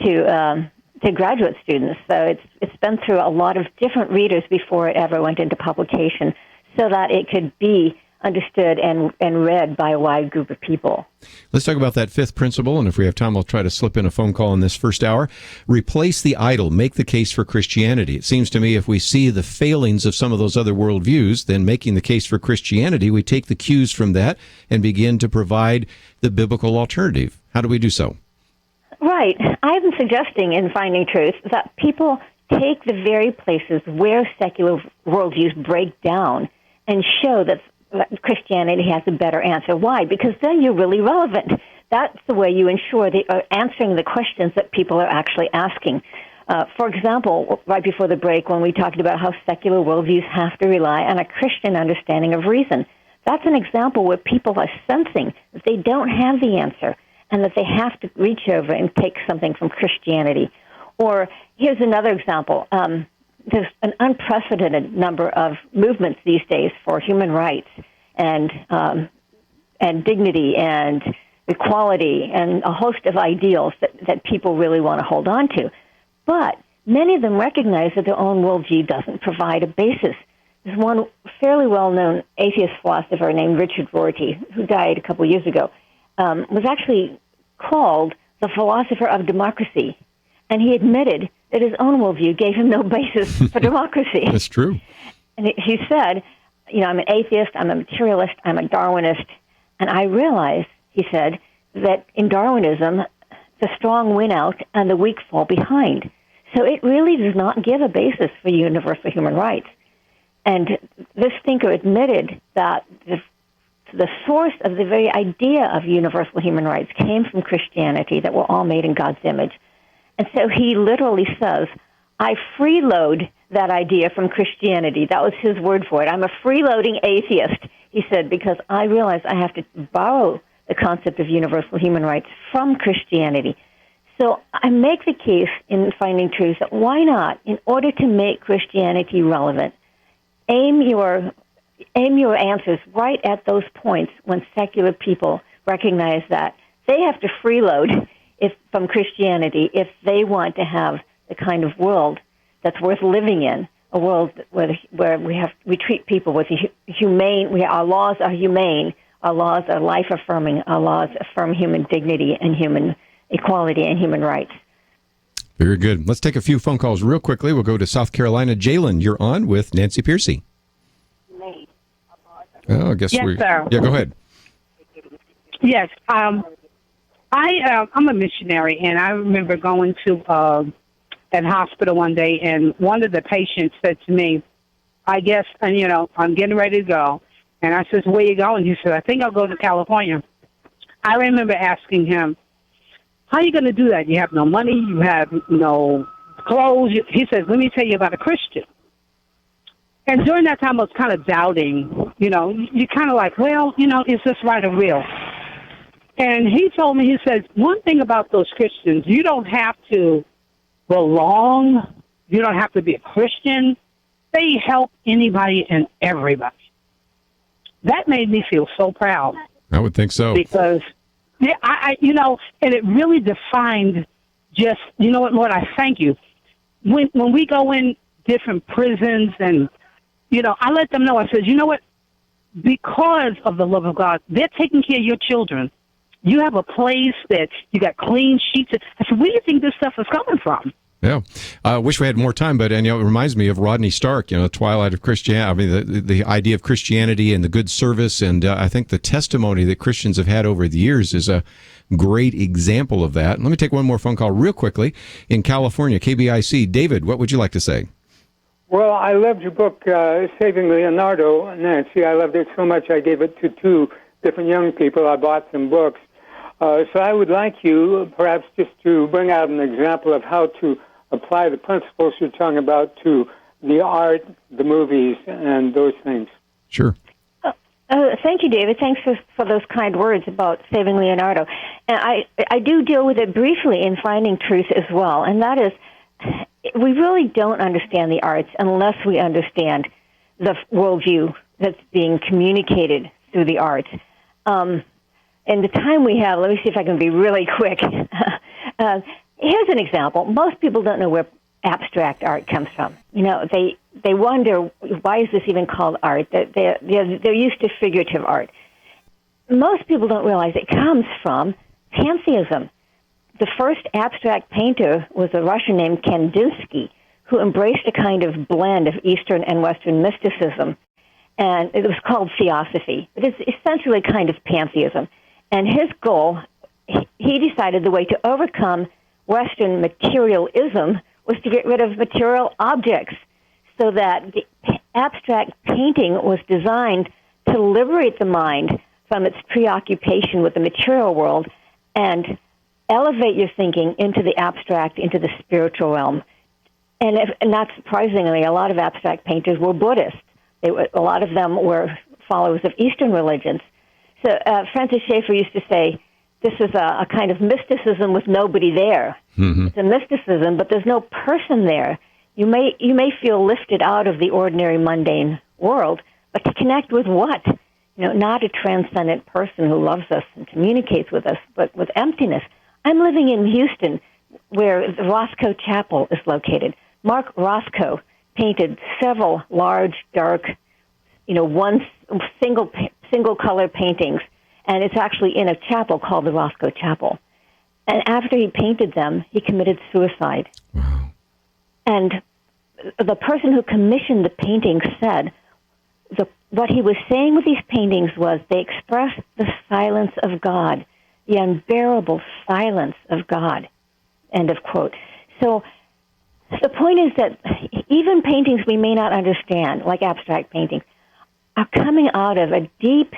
to graduate students. So it's been through a lot of different readers before it ever went into publication, so that it could be understood and read by a wide group of people. Let's talk about that 5th principle, and if we have time, I'll try to slip in a phone call in this first hour. Replace the idol. Make the case for Christianity. It seems to me if we see the failings of some of those other worldviews, then making the case for Christianity, we take the cues from that and begin to provide the biblical alternative. How do we do so? Right. I've been suggesting in Finding Truth that people take the very places where secular worldviews break down and show that Christianity has a better answer. Why? Because then you're really relevant. That's the way you ensure that you're answering the questions that people are actually asking. For example, right before the break, when we talked about how secular worldviews have to rely on a Christian understanding of reason, that's an example where people are sensing that they don't have the answer and that they have to reach over and take something from Christianity. Or here's another example. There's an unprecedented number of movements these days for human rights and dignity and equality and a host of ideals that people really want to hold on to. But many of them recognize that their own worldview doesn't provide a basis. There's one fairly well-known atheist philosopher named Richard Rorty, who died a couple years ago, was actually called the philosopher of democracy. And he admitted that his own worldview gave him no basis for democracy. That's true. And he said, I'm an atheist, I'm a materialist, I'm a Darwinist, and I realize, he said, that in Darwinism, the strong win out and the weak fall behind. So it really does not give a basis for universal human rights. And this thinker admitted that the source of the very idea of universal human rights came from Christianity, that we're all made in God's image. And so he literally says, I freeload that idea from Christianity. That was his word for it. I'm a freeloading atheist, he said, because I realize I have to borrow the concept of universal human rights from Christianity. So I make the case in Finding Truth that why not, in order to make Christianity relevant, aim your answers right at those points when secular people recognize that they have to freeload from Christianity if they want to have the kind of world that's worth living in, a world where we treat people with humane. Our laws are humane. Our laws are life-affirming. Our laws affirm human dignity and human equality and human rights. Very good. Let's take a few phone calls real quickly. We'll go to South Carolina. Jalen, you're on with Nancy Pearcey. Oh, I guess yes, sir. Yeah, go ahead. Yes. I'm a missionary, and I remember going to an hospital one day, and one of the patients said to me, I'm getting ready to go. And I said, where you going? He said, I think I'll go to California. I remember asking him, how are you going to do that? You have no money, you have no clothes. He says, let me tell you about a Christian. And during that time, I was kind of doubting, you're kind of like, is this right or real? And he told me, he says, one thing about those Christians, you don't have to belong. You don't have to be a Christian. They help anybody and everybody. That made me feel so proud. I would think so. Because, and it really defined just, you know what, Lord, I thank you. When we go in different prisons and, I let them know, I said, you know what, because of the love of God, they're taking care of your children. You have a place that you got clean sheets. I said, where do you think this stuff is coming from? Yeah, I wish we had more time, but it reminds me of Rodney Stark. The twilight of Christianity. I mean, the idea of Christianity and the good service, and I think the testimony that Christians have had over the years is a great example of that. Let me take one more phone call real quickly in California, KBIC. David, what would you like to say? Well, I loved your book, Saving Leonardo, Nancy. I loved it so much I gave it to 2 different young people. I bought some books. So I would like you perhaps just to bring out an example of how to apply the principles you're talking about to the art, the movies, and those things. Sure. Thank you, David. Thanks for those kind words about Saving Leonardo. And I do deal with it briefly in Finding Truth as well, and that is, we really don't understand the arts unless we understand the worldview that's being communicated through the arts. In the time we have, let me see if I can be really quick. Here's an example. Most people don't know where abstract art comes from. They wonder, why is this even called art? They're used to figurative art. Most people don't realize it comes from pantheism. The first abstract painter was a Russian named Kandinsky, who embraced a kind of blend of Eastern and Western mysticism, and it was called theosophy. It is essentially a kind of pantheism. And his goal, he decided the way to overcome Western materialism was to get rid of material objects, so that the abstract painting was designed to liberate the mind from its preoccupation with the material world and elevate your thinking into the abstract, into the spiritual realm. And not surprisingly, a lot of abstract painters were Buddhists. A lot of them were followers of Eastern religions. So Francis Schaeffer used to say, this is a kind of mysticism with nobody there. Mm-hmm. It's a mysticism, but there's no person there. You may feel lifted out of the ordinary, mundane world, but to connect with what? Not a transcendent person who loves us and communicates with us, but with emptiness. I'm living in Houston, where the Roscoe Chapel is located. Mark Roscoe painted several large, dark, one single color paintings, and it's actually in a chapel called the Roscoe Chapel. And after he painted them, he committed suicide. Wow. And the person who commissioned the paintings said what he was saying with these paintings was they express the silence of God, the unbearable silence of God, end of quote. So the point is that even paintings we may not understand, like abstract paintings, are coming out of a deep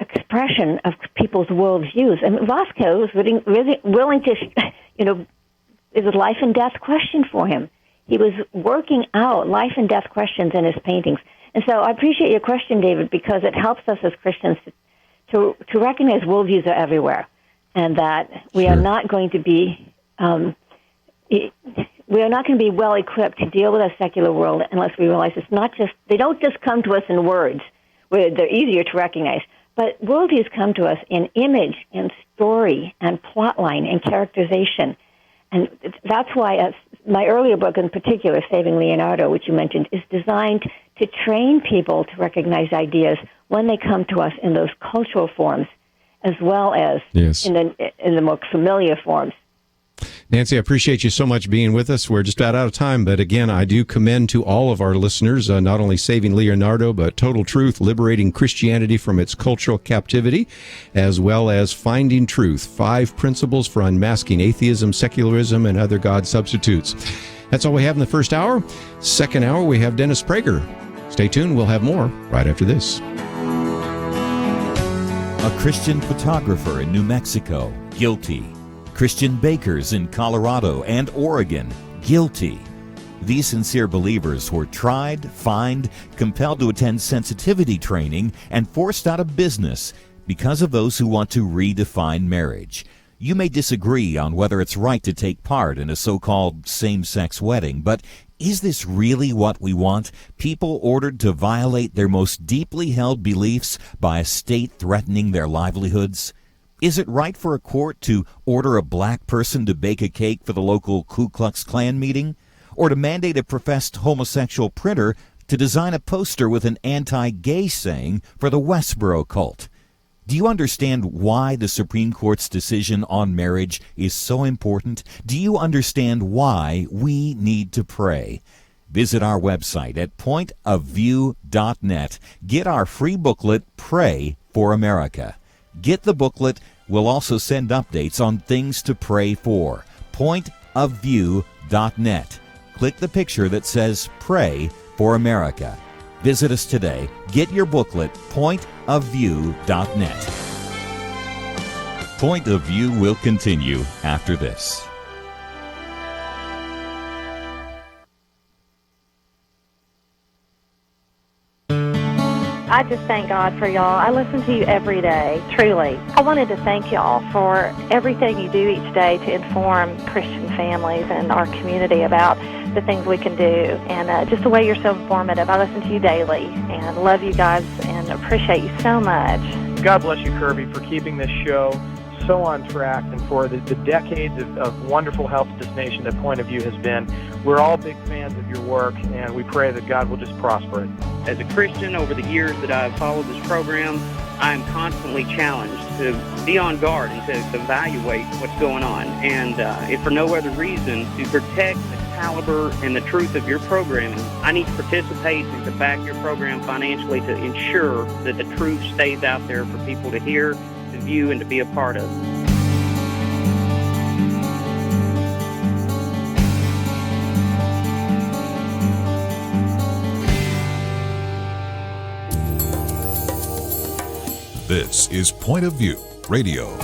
expression of people's worldviews. And Roscoe was really willing to, it was a life and death question for him. He was working out life and death questions in his paintings. And so I appreciate your question, David, because it helps us as Christians to recognize worldviews are everywhere, and that we are not going to be well equipped to deal with a secular world unless we realize it's not just, they don't just come to us in words where they're easier to recognize, but worldviews come to us in image and story and plotline and characterization. And that's why my earlier book in particular, Saving Leonardo, which you mentioned, is designed to train people to recognize ideas when they come to us in those cultural forms, as well as in the more familiar forms. Nancy, I appreciate you so much being with us. We're just about out of time, but again, I do commend to all of our listeners, not only Saving Leonardo, but Total Truth, Liberating Christianity from Its Cultural Captivity, as well as Finding Truth, 5 Principles for Unmasking Atheism, Secularism, and Other God Substitutes. That's all we have in the first hour. Second hour, we have Dennis Prager. Stay tuned. We'll have more right after this. A Christian photographer in New Mexico, guilty. Christian bakers in Colorado and Oregon, guilty. These sincere believers were tried, fined, compelled to attend sensitivity training, and forced out of business because of those who want to redefine marriage. You may disagree on whether it's right to take part in a so-called same-sex wedding, but is this really what we want? People ordered to violate their most deeply held beliefs by a state threatening their livelihoods? Is it right for a court to order a black person to bake a cake for the local Ku Klux Klan meeting? Or to mandate a professed homosexual printer to design a poster with an anti-gay saying for the Westboro cult? Do you understand why the Supreme Court's decision on marriage is so important? Do you understand why we need to pray? Visit our website at pointofview.net. Get our free booklet, Pray for America. Get the booklet. We'll also send updates on things to pray for. Pointofview.net. Click the picture that says Pray for America. Visit us today. Get your booklet, pointofview.net. Point of View will continue after this. I just thank God for y'all. I listen to you every day, truly. I wanted to thank y'all for everything you do each day to inform Christian families and our community about the things we can do, and just the way you're so informative. I listen to you daily and love you guys and appreciate you so much. God bless you, Kirby, for keeping this show so on track and for the decades of wonderful help to this nation that Point of View has been. We're all big fans of your work, and we pray that God will just prosper it. As a Christian, over the years that I've followed this program, I am constantly challenged to be on guard and to evaluate what's going on. And if for no other reason, to protect the caliber and the truth of your programming, I need to participate and to back your program financially to ensure that the truth stays out there for people to hear, to view, and to be a part of. This is Point of View Radio.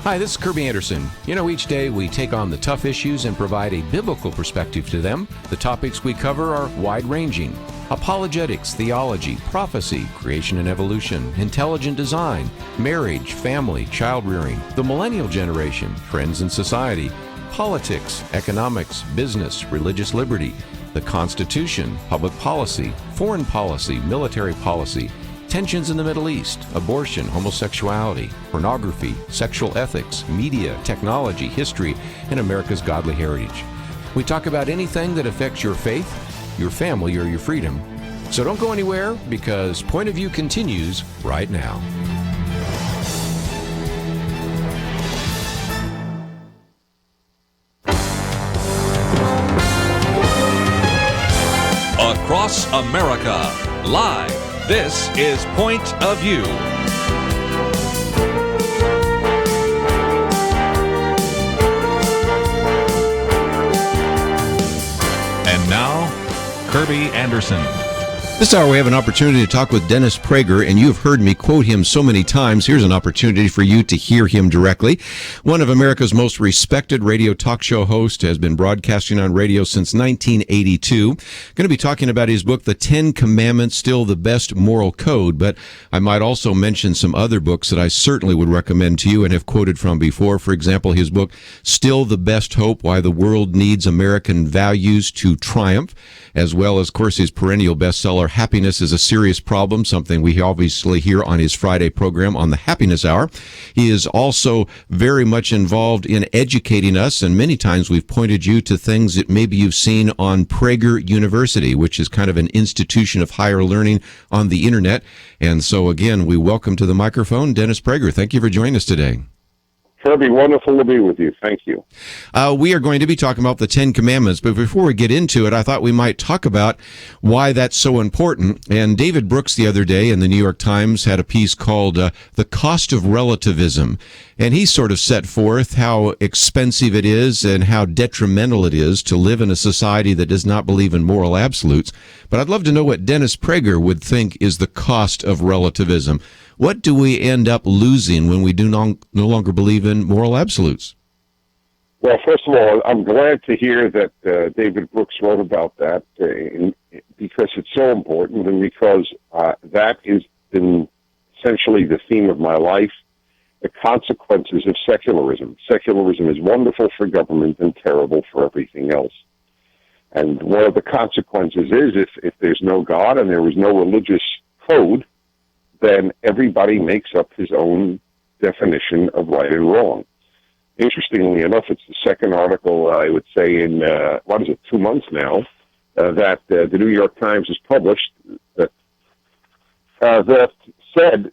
Hi, this is Kirby Anderson. You know, each day we take on the tough issues and provide a biblical perspective to them. The topics we cover are wide-ranging: apologetics, theology, prophecy, creation and evolution, intelligent design, marriage, family, child-rearing, the millennial generation, trends in society, politics, economics, business, religious liberty, the Constitution, public policy, foreign policy, military policy, tensions in the Middle East, abortion, homosexuality, pornography, sexual ethics, media, technology, history, and America's godly heritage. We talk about anything that affects your faith, your family, or your freedom. So don't go anywhere, because Point of View continues right now. Across America, live. This is Point of View. And now, Kirby Anderson. This hour we have an opportunity to talk with Dennis Prager, and you've heard me quote him so many times. Here's an opportunity for you to hear him directly. One of America's most respected radio talk show hosts, has been broadcasting on radio since 1982. Going to be talking about his book, The 10 Commandments, Still the Best Moral Code, but I might also mention some other books that I certainly would recommend to you and have quoted from before. For example, his book, Still the Best Hope, Why the World Needs American Values to Triumph, as well as, of course, his perennial bestseller, Happiness is a Serious Problem, something we obviously hear on his Friday program on the Happiness Hour. He is also very much involved in educating us, and many times we've pointed you to things that maybe you've seen on Prager University, which is kind of an institution of higher learning on the internet. And so, again, we welcome to the microphone Dennis Prager. Thank you for joining us today. Kirby, wonderful to be with you. Thank you. We are going to be talking about the 10 Commandments, but before we get into it, I thought we might talk about why that's so important. And David Brooks the other day in the New York Times had a piece called The Cost of Relativism. And he sort of set forth how expensive it is and how detrimental it is to live in a society that does not believe in moral absolutes. But I'd love to know what Dennis Prager would think is the cost of relativism. What do we end up losing when we do no longer believe in moral absolutes? Well, first of all, I'm glad to hear that David Brooks wrote about that because it's so important, and because that has been essentially the theme of my life, the consequences of secularism. Secularism is wonderful for government and terrible for everything else. And one of the consequences is if there's no God and there is no religious code, then everybody makes up his own definition of right and wrong. Interestingly enough, it's the second article, I would say, in, 2 months now, that the New York Times has published that said,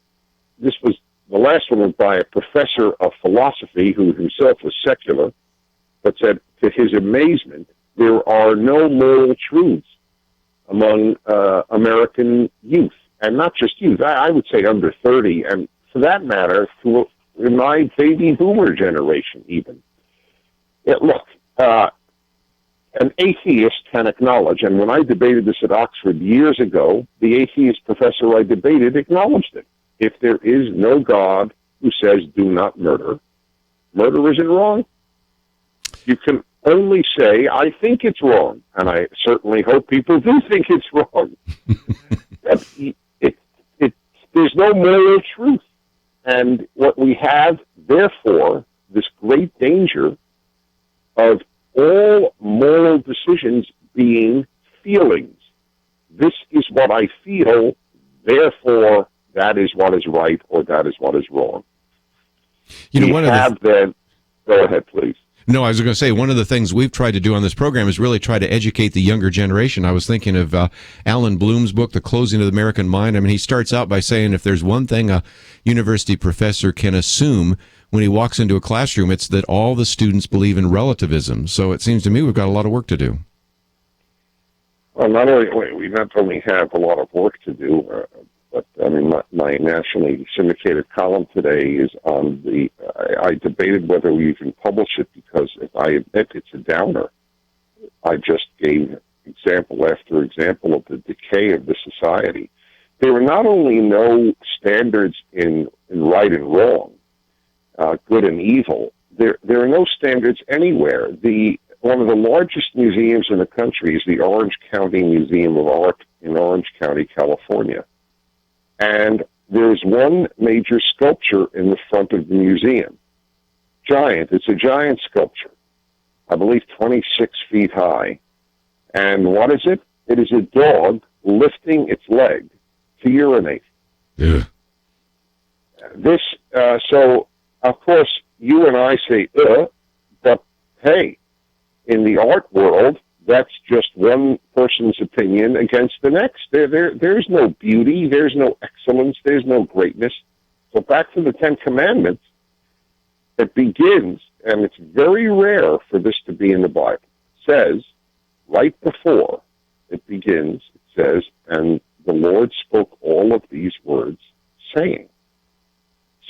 this was, the last one was by a professor of philosophy who himself was secular, but said, to his amazement, there are no moral truths among American youth. And not just youth, I would say under 30, and for that matter, in my baby boomer generation even. Look, an atheist can acknowledge, and when I debated this at Oxford years ago, the atheist professor I debated acknowledged it. If there is no God who says do not murder, murder isn't wrong. You can only say, I think it's wrong, and I certainly hope people do think it's wrong. There's no moral truth. And what we have, therefore, this great danger of all moral decisions being feelings. This is what I feel, therefore that is what is right or that is what is wrong. You know, go ahead, please. No, I was going to say, one of the things we've tried to do on this program is really try to educate the younger generation. I was thinking of Alan Bloom's book, The Closing of the American Mind. I mean, he starts out by saying if there's one thing a university professor can assume when he walks into a classroom, it's that all the students believe in relativism. So it seems to me we've got a lot of work to do. Well, we not only have a lot of work to do, but I mean, my nationally syndicated column today is on I debated whether we even publish it because if I admit it's a downer. I just gave example after example of the decay of the society. There are not only no standards in right and wrong, good and evil. There are no standards anywhere. One of the largest museums in the country is the Orange County Museum of Art in Orange County, California. And there's one major sculpture in the front of the museum. Giant. It's a giant sculpture. I believe 26 feet high. And what is it? It is a dog lifting its leg to urinate. Yeah. So, of course, you and I say, but hey, in the art world, that's just one person's opinion against the next. There's no beauty, there's no excellence, there's no greatness. So back to the Ten Commandments, it begins, and it's very rare for this to be in the Bible. It says, right before it begins, it says, and the Lord spoke all of these words, saying.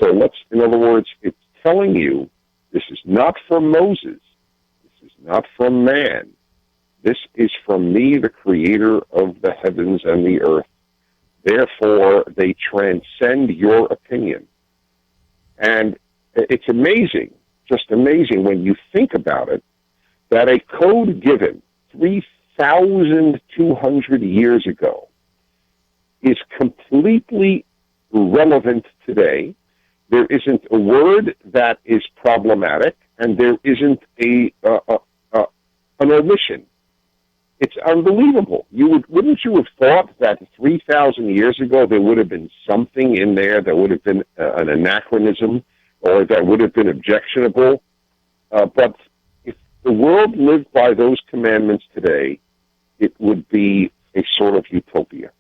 So in other words, it's telling you this is not from Moses. This is not from man. This is from me, the creator of the heavens and the earth. Therefore, they transcend your opinion. And it's amazing, just amazing when you think about it, that a code given 3,200 years ago is completely irrelevant today. There isn't a word that is problematic, and there isn't an omission. It's unbelievable. Wouldn't you have thought that 3,000 years ago there would have been something in there that would have been an anachronism or that would have been objectionable? But if the world lived by those commandments today, it would be a sort of utopia.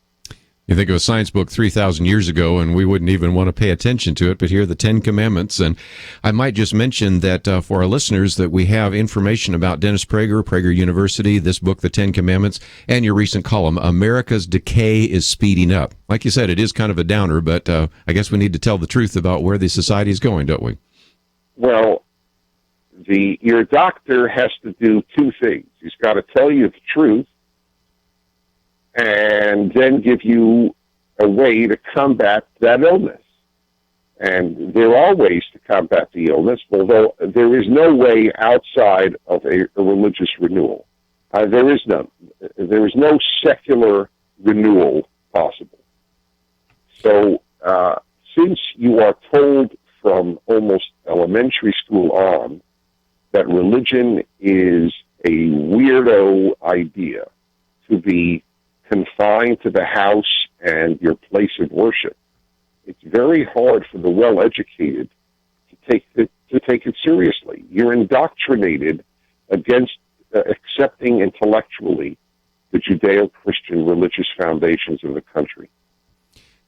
You think of a science book 3,000 years ago, and we wouldn't even want to pay attention to it, but here are the Ten Commandments. And I might just mention that for our listeners that we have information about Dennis Prager, Prager University, this book, The Ten Commandments, and your recent column, America's Decay is Speeding Up. Like you said, it is kind of a downer, but I guess we need to tell the truth about where the society is going, don't we? Well, your doctor has to do two things. He's got to tell you the truth, and then give you a way to combat that illness. And there are ways to combat the illness, although there is no way outside of a religious renewal. There is none. There is no secular renewal possible. So since you are told from almost elementary school on that religion is a weirdo idea to be confined to the house and your place of worship, it's very hard for the well-educated to take it seriously. You're indoctrinated against accepting intellectually the Judeo-Christian religious foundations of the country.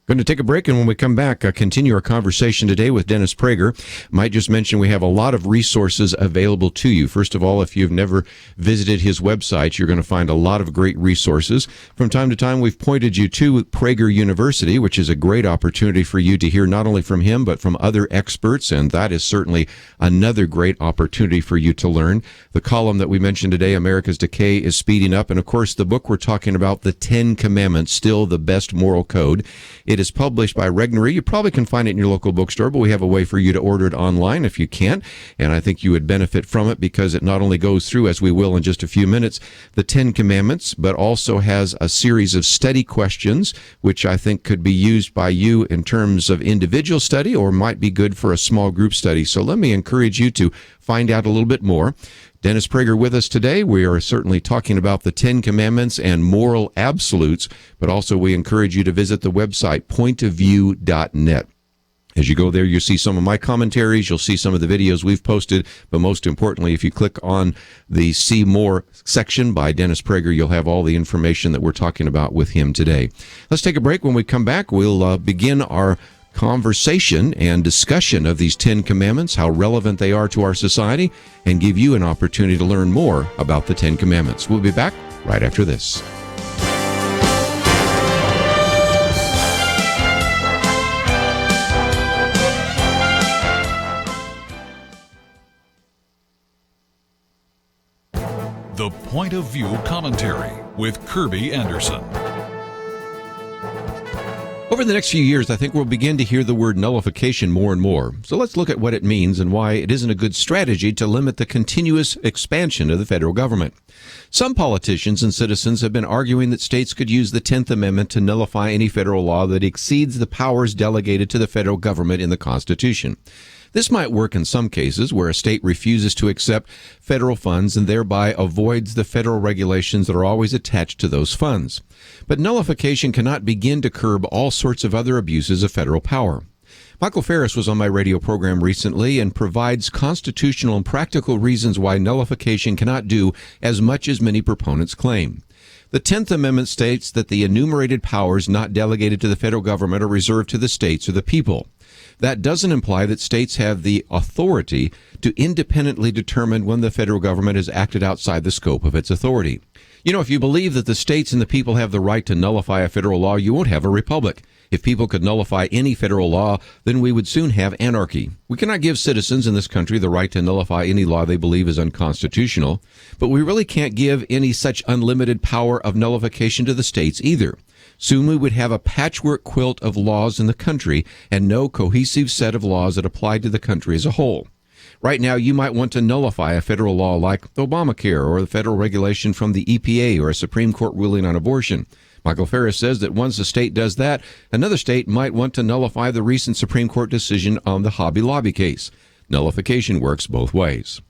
Going to take a break, and when we come back, continue our conversation today with Dennis Prager. Might just mention we have a lot of resources available to you. First of all, if you've never visited his website, you're going to find a lot of great resources. From time to time, we've pointed you to Prager University, which is a great opportunity for you to hear not only from him, but from other experts, and that is certainly another great opportunity for you to learn. The column that we mentioned today, America's Decay is Speeding Up, and of course, the book we're talking about, The Ten Commandments, Still the Best Moral Code. It is published by Regnery. You probably can find it in your local bookstore, but we have a way for you to order it online if you can't, and I think you would benefit from it because it not only goes through, as we will in just a few minutes, the Ten Commandments, but also has a series of study questions, which I think could be used by you in terms of individual study or might be good for a small group study. So let me encourage you to find out a little bit more. Dennis Prager with us today. We are certainly talking about the Ten Commandments and moral absolutes, but also we encourage you to visit the website, pointofview.net. As you go there, you'll see some of my commentaries, you'll see some of the videos we've posted, but most importantly, if you click on the See More section by Dennis Prager, you'll have all the information that we're talking about with him today. Let's take a break. When we come back, we'll begin our conversation and discussion of these Ten Commandments, how relevant they are to our society, and give you an opportunity to learn more about the Ten Commandments. We'll be back right after this. The Point of View Commentary with Kirby Anderson. Over the next few years, I think we'll begin to hear the word nullification more and more. So let's look at what it means and why it isn't a good strategy to limit the continuous expansion of the federal government. Some politicians and citizens have been arguing that states could use the 10th Amendment to nullify any federal law that exceeds the powers delegated to the federal government in the Constitution. This might work in some cases where a state refuses to accept federal funds and thereby avoids the federal regulations that are always attached to those funds. But nullification cannot begin to curb all sorts of other abuses of federal power. Michael Ferris was on my radio program recently and provides constitutional and practical reasons why nullification cannot do as much as many proponents claim. The 10th Amendment states that the enumerated powers not delegated to the federal government are reserved to the states or the people. That doesn't imply that states have the authority to independently determine when the federal government has acted outside the scope of its authority. You know, if you believe that the states and the people have the right to nullify a federal law, you won't have a republic. If people could nullify any federal law, then we would soon have anarchy. We cannot give citizens in this country the right to nullify any law they believe is unconstitutional, but we really can't give any such unlimited power of nullification to the states either. Soon we would have a patchwork quilt of laws in the country and no cohesive set of laws that apply to the country as a whole. Right now, you might want to nullify a federal law like Obamacare or the federal regulation from the EPA or a Supreme Court ruling on abortion. Michael Ferris says that once a state does that, another state might want to nullify the recent Supreme Court decision on the Hobby Lobby case. Nullification works both ways.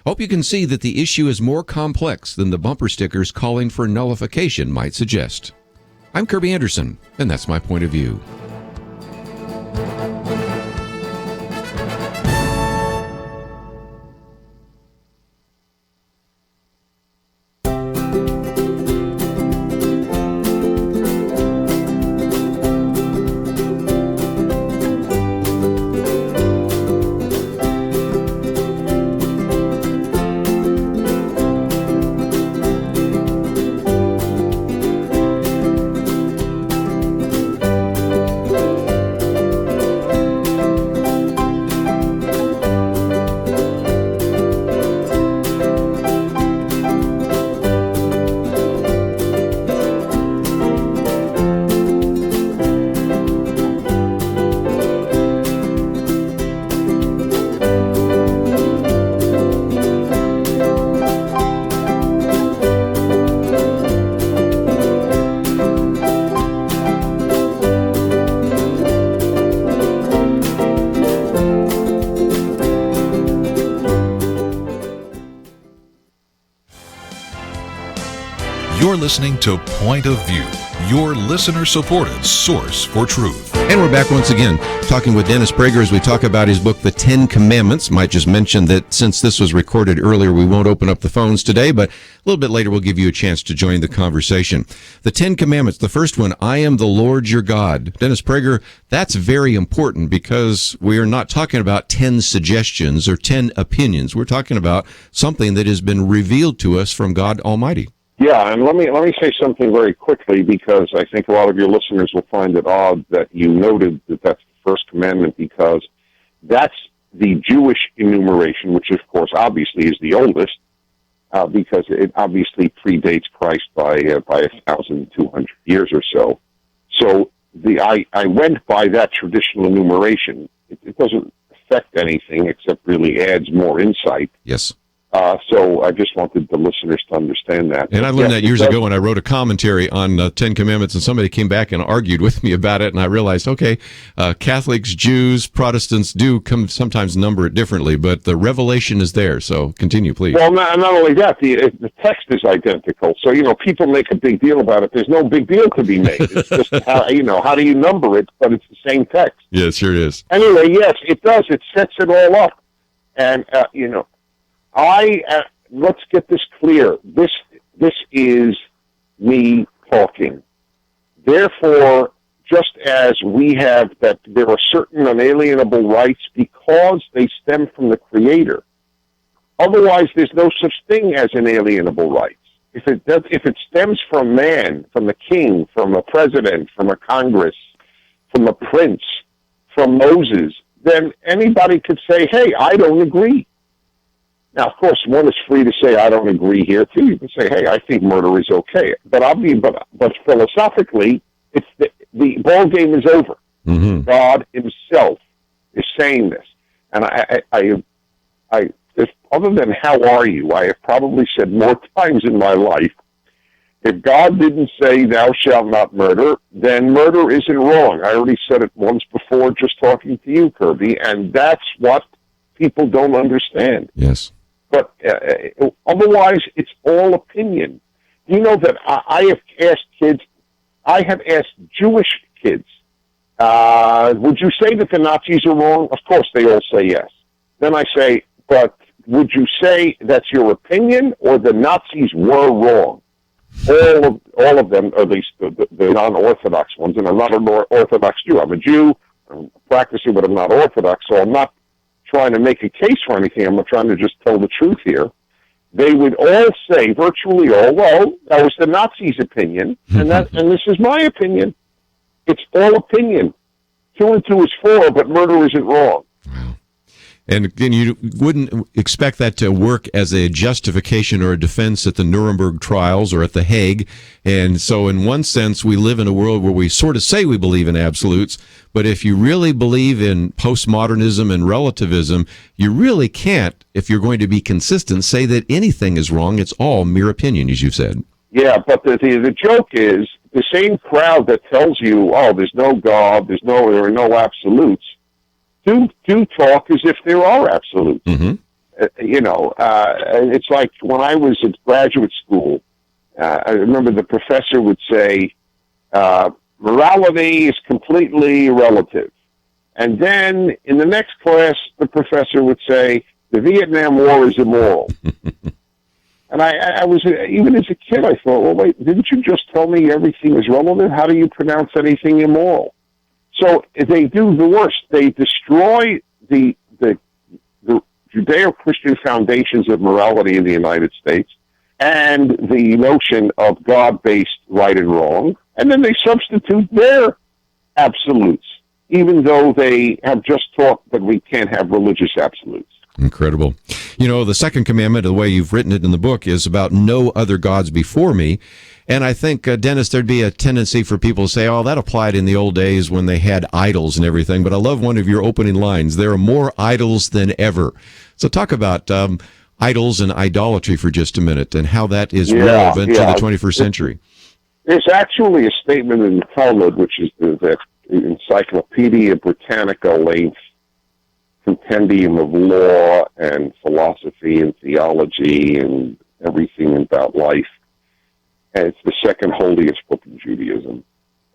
Hope you can see that the issue is more complex than the bumper stickers calling for nullification might suggest. I'm Kirby Anderson, and that's my point of view. You're listening to Point of View, your listener-supported source for truth. And we're back once again talking with Dennis Prager as we talk about his book, The 10 Commandments. Might just mention that since this was recorded earlier, we won't open up the phones today, but a little bit later we'll give you a chance to join the conversation. The 10 Commandments, the first one, I am the Lord your God. Dennis Prager, that's very important because we are not talking about 10 suggestions or 10 opinions. We're talking about something that has been revealed to us from God Almighty. Yeah, and let me say something very quickly because I think a lot of your listeners will find it odd that you noted that that's the first commandment because that's the Jewish enumeration, which of course obviously is the oldest because it obviously predates Christ by 1,200 years or so. So I went by that traditional enumeration. It doesn't affect anything except really adds more insight. Yes. So I just wanted the listeners to understand that. And I learned that years ago when I wrote a commentary on 10 Commandments, and somebody came back and argued with me about it, and I realized, okay, Catholics, Jews, Protestants do sometimes number it differently, but the revelation is there, so continue, please. Well, not only that, the text is identical, so, people make a big deal about it. There's no big deal to be made. It's just, how do you number it, but it's the same text. Yeah, it sure is. Anyway, yes, it does. It sets it all up. And, let's get this clear. This is me talking. Therefore, just as we have that there are certain unalienable rights because they stem from the Creator, otherwise there's no such thing as inalienable rights. If it stems from man, from a king, from a president, from a Congress, from a prince, from Moses, then anybody could say, hey, I don't agree. Now, of course, one is free to say, I don't agree here, too. You can say, hey, I think murder is okay. But philosophically, the ball game is over. Mm-hmm. God himself is saying this. And I if, other than how are you, I have probably said more times in my life, if God didn't say thou shalt not murder, then murder isn't wrong. I already said it once before just talking to you, Kirby, and that's what people don't understand. Yes. But otherwise, it's all opinion. You know that I have asked kids, I have asked Jewish kids, would you say that the Nazis are wrong? Of course, they all say yes. Then I say, but would you say that's your opinion or the Nazis were wrong? All of them, or at least the non-Orthodox ones, and I'm not an Orthodox Jew. I'm a Jew, I'm practicing, but I'm not Orthodox, so I'm not trying to make a case for anything. I'm not trying to just tell the truth here. They would all say, virtually all, well, that was the Nazis' opinion, and this is my opinion. It's all opinion. 2 and 2 is 4, but murder isn't wrong. And you wouldn't expect that to work as a justification or a defense at the Nuremberg trials or at The Hague. And so in one sense, we live in a world where we sort of say we believe in absolutes, but if you really believe in postmodernism and relativism, you really can't, if you're going to be consistent, say that anything is wrong. It's all mere opinion, as you've said. Yeah, but the joke is the same crowd that tells you, oh, there's no God, there are no absolutes, do talk as if there are absolutes. Mm-hmm. It's like when I was at graduate school, I remember the professor would say, morality is completely relative. And then in the next class, the professor would say, the Vietnam War is immoral. And I was, even as a kid, I thought, well, wait, didn't you just tell me everything is relative? How do you pronounce anything immoral? So they do the worst. They destroy the Judeo-Christian foundations of morality in the United States and the notion of God-based right and wrong, and then they substitute their absolutes, even though they have just taught that we can't have religious absolutes. Incredible. You know, the second commandment, the way you've written it in the book, is about no other gods before me. And I think, Dennis, there'd be a tendency for people to say, oh, that applied in the old days when they had idols and everything. But I love one of your opening lines. There are more idols than ever. So talk about idols and idolatry for just a minute and how that is relevant to the 21st century. There's actually a statement in the Talmud, which is the Encyclopedia Britannica length compendium of law and philosophy and theology and everything about life. And it's the second holiest book in Judaism.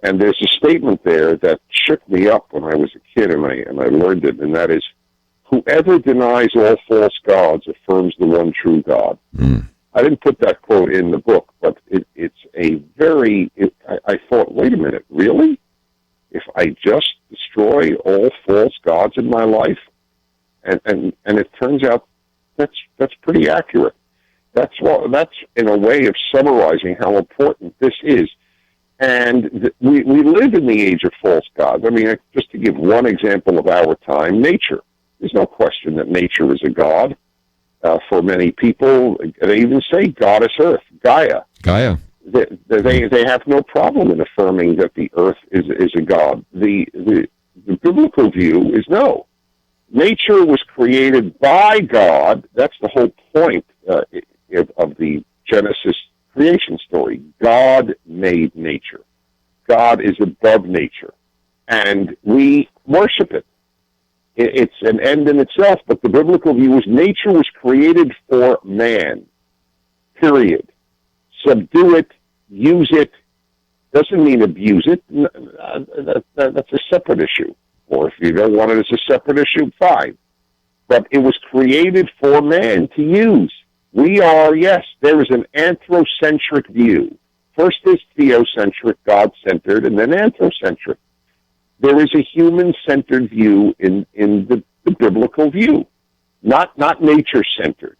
And there's a statement there that shook me up when I was a kid, and I learned it, and that is, whoever denies all false gods affirms the one true God. Mm. I didn't put that quote in the book, but it's a very, I thought, wait a minute, really? If I just destroy all false gods in my life? And it turns out that's pretty accurate. That's in a way of summarizing how important this is. And we live in the age of false gods. I mean, just to give one example of our time, nature. There's no question that nature is a god. For many people, they even say goddess Earth, Gaia. Gaia. They have no problem in affirming that the Earth is a god. The biblical view is no. Nature was created by God. That's the whole point of the Genesis creation story. God made nature. God is above nature. And we worship it. It's an end in itself, but the biblical view is nature was created for man. Period. Subdue it, use it, doesn't mean abuse it. That's a separate issue. Or if you don't want it as a separate issue, fine. But it was created for man to use. We are, yes, there is an anthrocentric view. First is theocentric, God-centered, and then anthrocentric. There is a human-centered view in the biblical view, not nature-centered.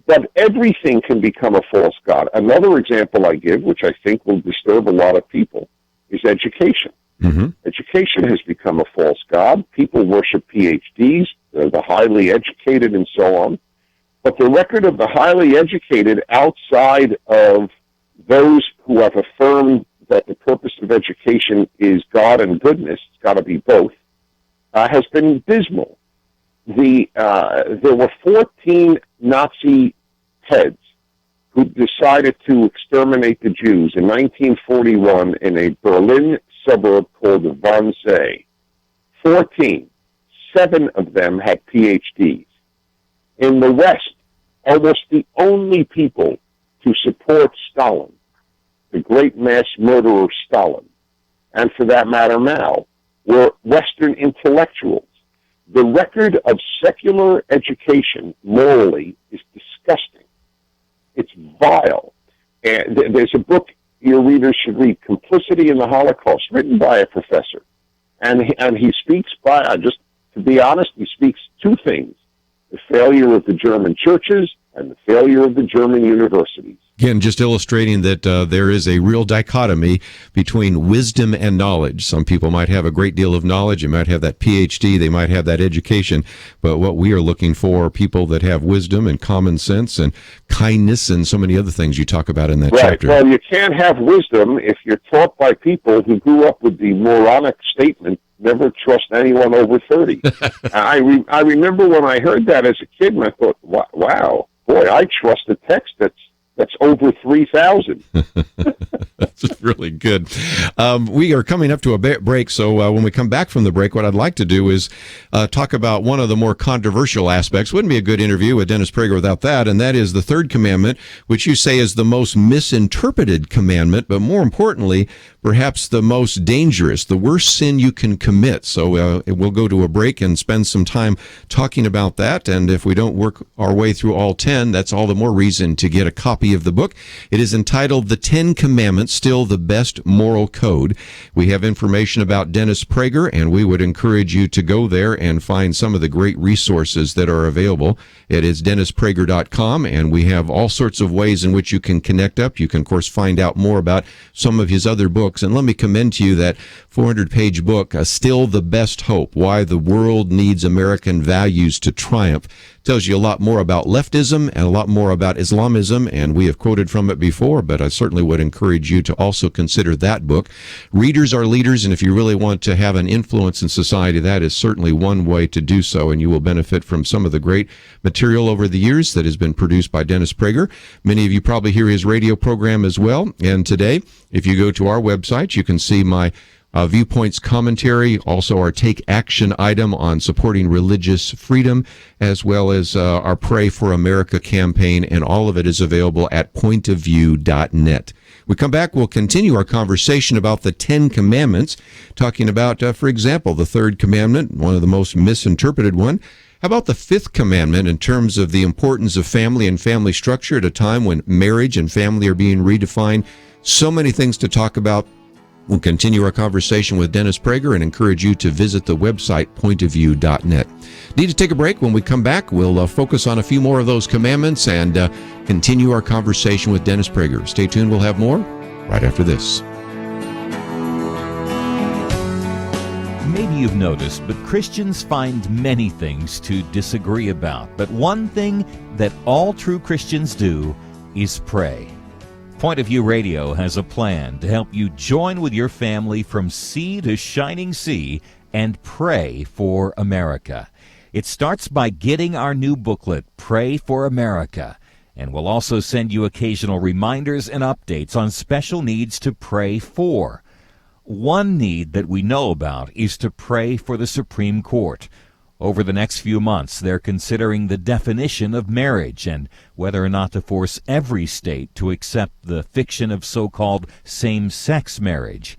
But everything can become a false god. Another example I give, which I think will disturb a lot of people, is education. Mm-hmm. Education has become a false god. People worship PhDs, the highly educated, and so on. But the record of the highly educated outside of those who have affirmed that the purpose of education is God and goodness, it's got to be both, has been dismal. There were 14 Nazi heads who decided to exterminate the Jews in 1941 in a Berlin suburb called Wannsee. 14. 7 of them had PhDs. In the West, almost the only people to support Stalin, the great mass murderer Stalin, and for that matter Mao, were Western intellectuals. The record of secular education morally is disgusting. It's vile. And there's a book your readers should read, Complicity in the Holocaust, written by a professor. And he speaks by, just to be honest, he speaks two things: the failure of the German churches and the failure of the German universities. Again, just illustrating that there is a real dichotomy between wisdom and knowledge. Some people might have a great deal of knowledge, they might have that PhD, they might have that education, but what we are looking for are people that have wisdom and common sense and kindness and so many other things you talk about in that chapter. Well, you can't have wisdom if you're taught by people who grew up with the moronic statement, never trust anyone over 30. I remember when I heard that as a kid, and I thought, wow, boy, I trust a text that's over 3,000. That's really good. We are coming up to a break, so when we come back from the break, what I'd like to do is talk about one of the more controversial aspects. Wouldn't be a good interview with Dennis Prager without that, and that is the third commandment, which you say is the most misinterpreted commandment, but more importantly, perhaps the most dangerous, the worst sin you can commit. So we'll go to a break and spend some time talking about that, and if we don't work our way through all 10, that's all the more reason to get a copy of the book. It is entitled The 10 Commandments, Still the Best Moral Code. We have information about Dennis Prager, and we would encourage you to go there and find some of the great resources that are available. It is DennisPrager.com, and we have all sorts of ways in which you can connect up. You can, of course, find out more about some of his other books. And let me commend to you that 400-page book, Still the Best Hope, Why the World Needs American Values to Triumph. Tells you a lot more about leftism and a lot more about Islamism, and we have quoted from it before, but I certainly would encourage you to also consider that book. Readers are leaders, and if you really want to have an influence in society, that is certainly one way to do so, and you will benefit from some of the great material over the years that has been produced by Dennis Prager. Many of you probably hear his radio program as well, and today, if you go to our website, you can see my Viewpoints commentary, also our Take Action item on supporting religious freedom, as well as our Pray for America campaign, and all of it is available at pointofview.net. We come back, we'll continue our conversation about the 10 Commandments, talking about, for example, the third commandment, one of the most misinterpreted one. How about the fifth commandment in terms of the importance of family and family structure at a time when marriage and family are being redefined? So many things to talk about. We'll continue our conversation with Dennis Prager and encourage you to visit the website pointofview.net. Need to take a break. When we come back, we'll focus on a few more of those commandments and continue our conversation with Dennis Prager. Stay tuned. We'll have more right after this. Maybe you've noticed, but Christians find many things to disagree about. But one thing that all true Christians do is pray. Point of View Radio has a plan to help you join with your family from sea to shining sea and pray for America. It starts by getting our new booklet, Pray for America, and we'll also send you occasional reminders and updates on special needs to pray for. One need that we know about is to pray for the Supreme Court. Over the next few months, they're considering the definition of marriage and whether or not to force every state to accept the fiction of so-called same-sex marriage.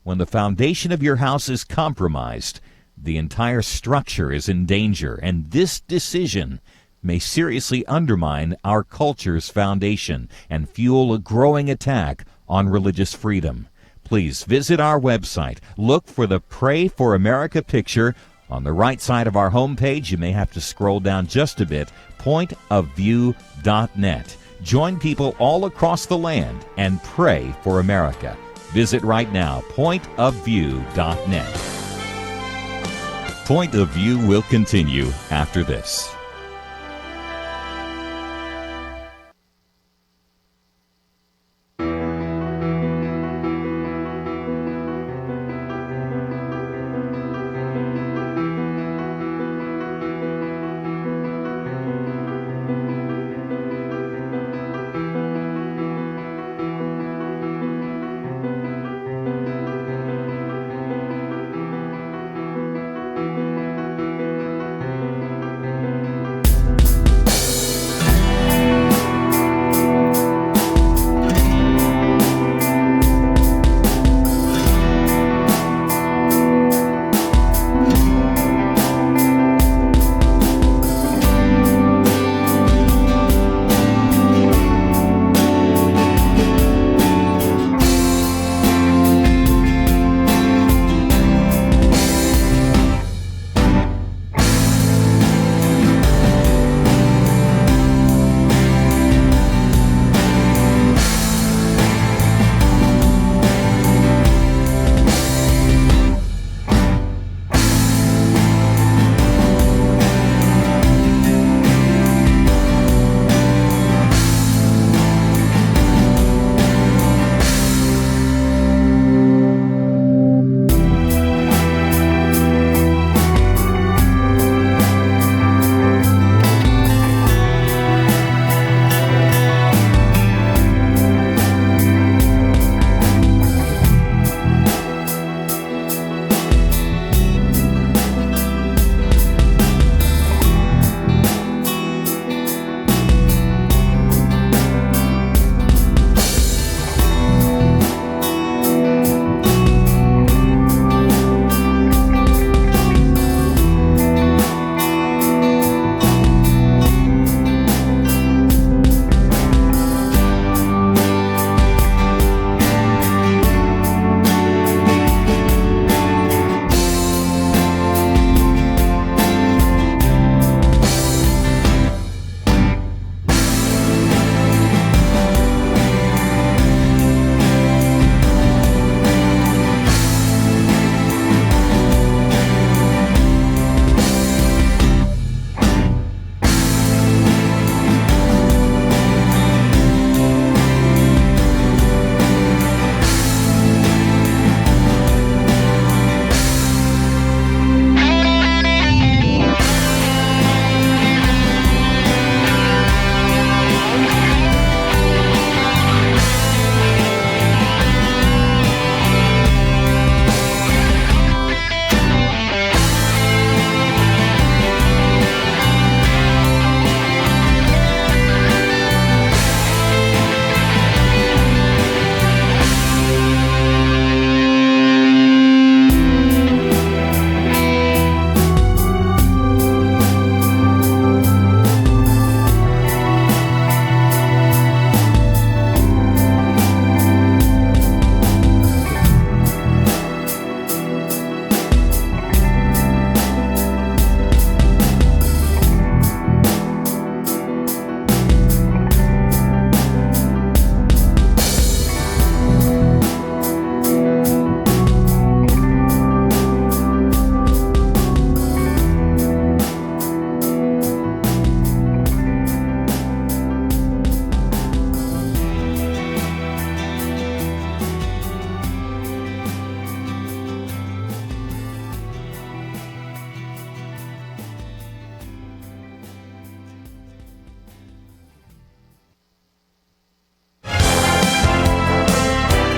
When the foundation of your house is compromised, the entire structure is in danger, and this decision may seriously undermine our culture's foundation and fuel a growing attack on religious freedom. Please visit our website. Look for the Pray for America picture on the right side of our homepage. You may have to scroll down just a bit, pointofview.net. Join people all across the land and pray for America. Visit right now, pointofview.net. Point of View will continue after this.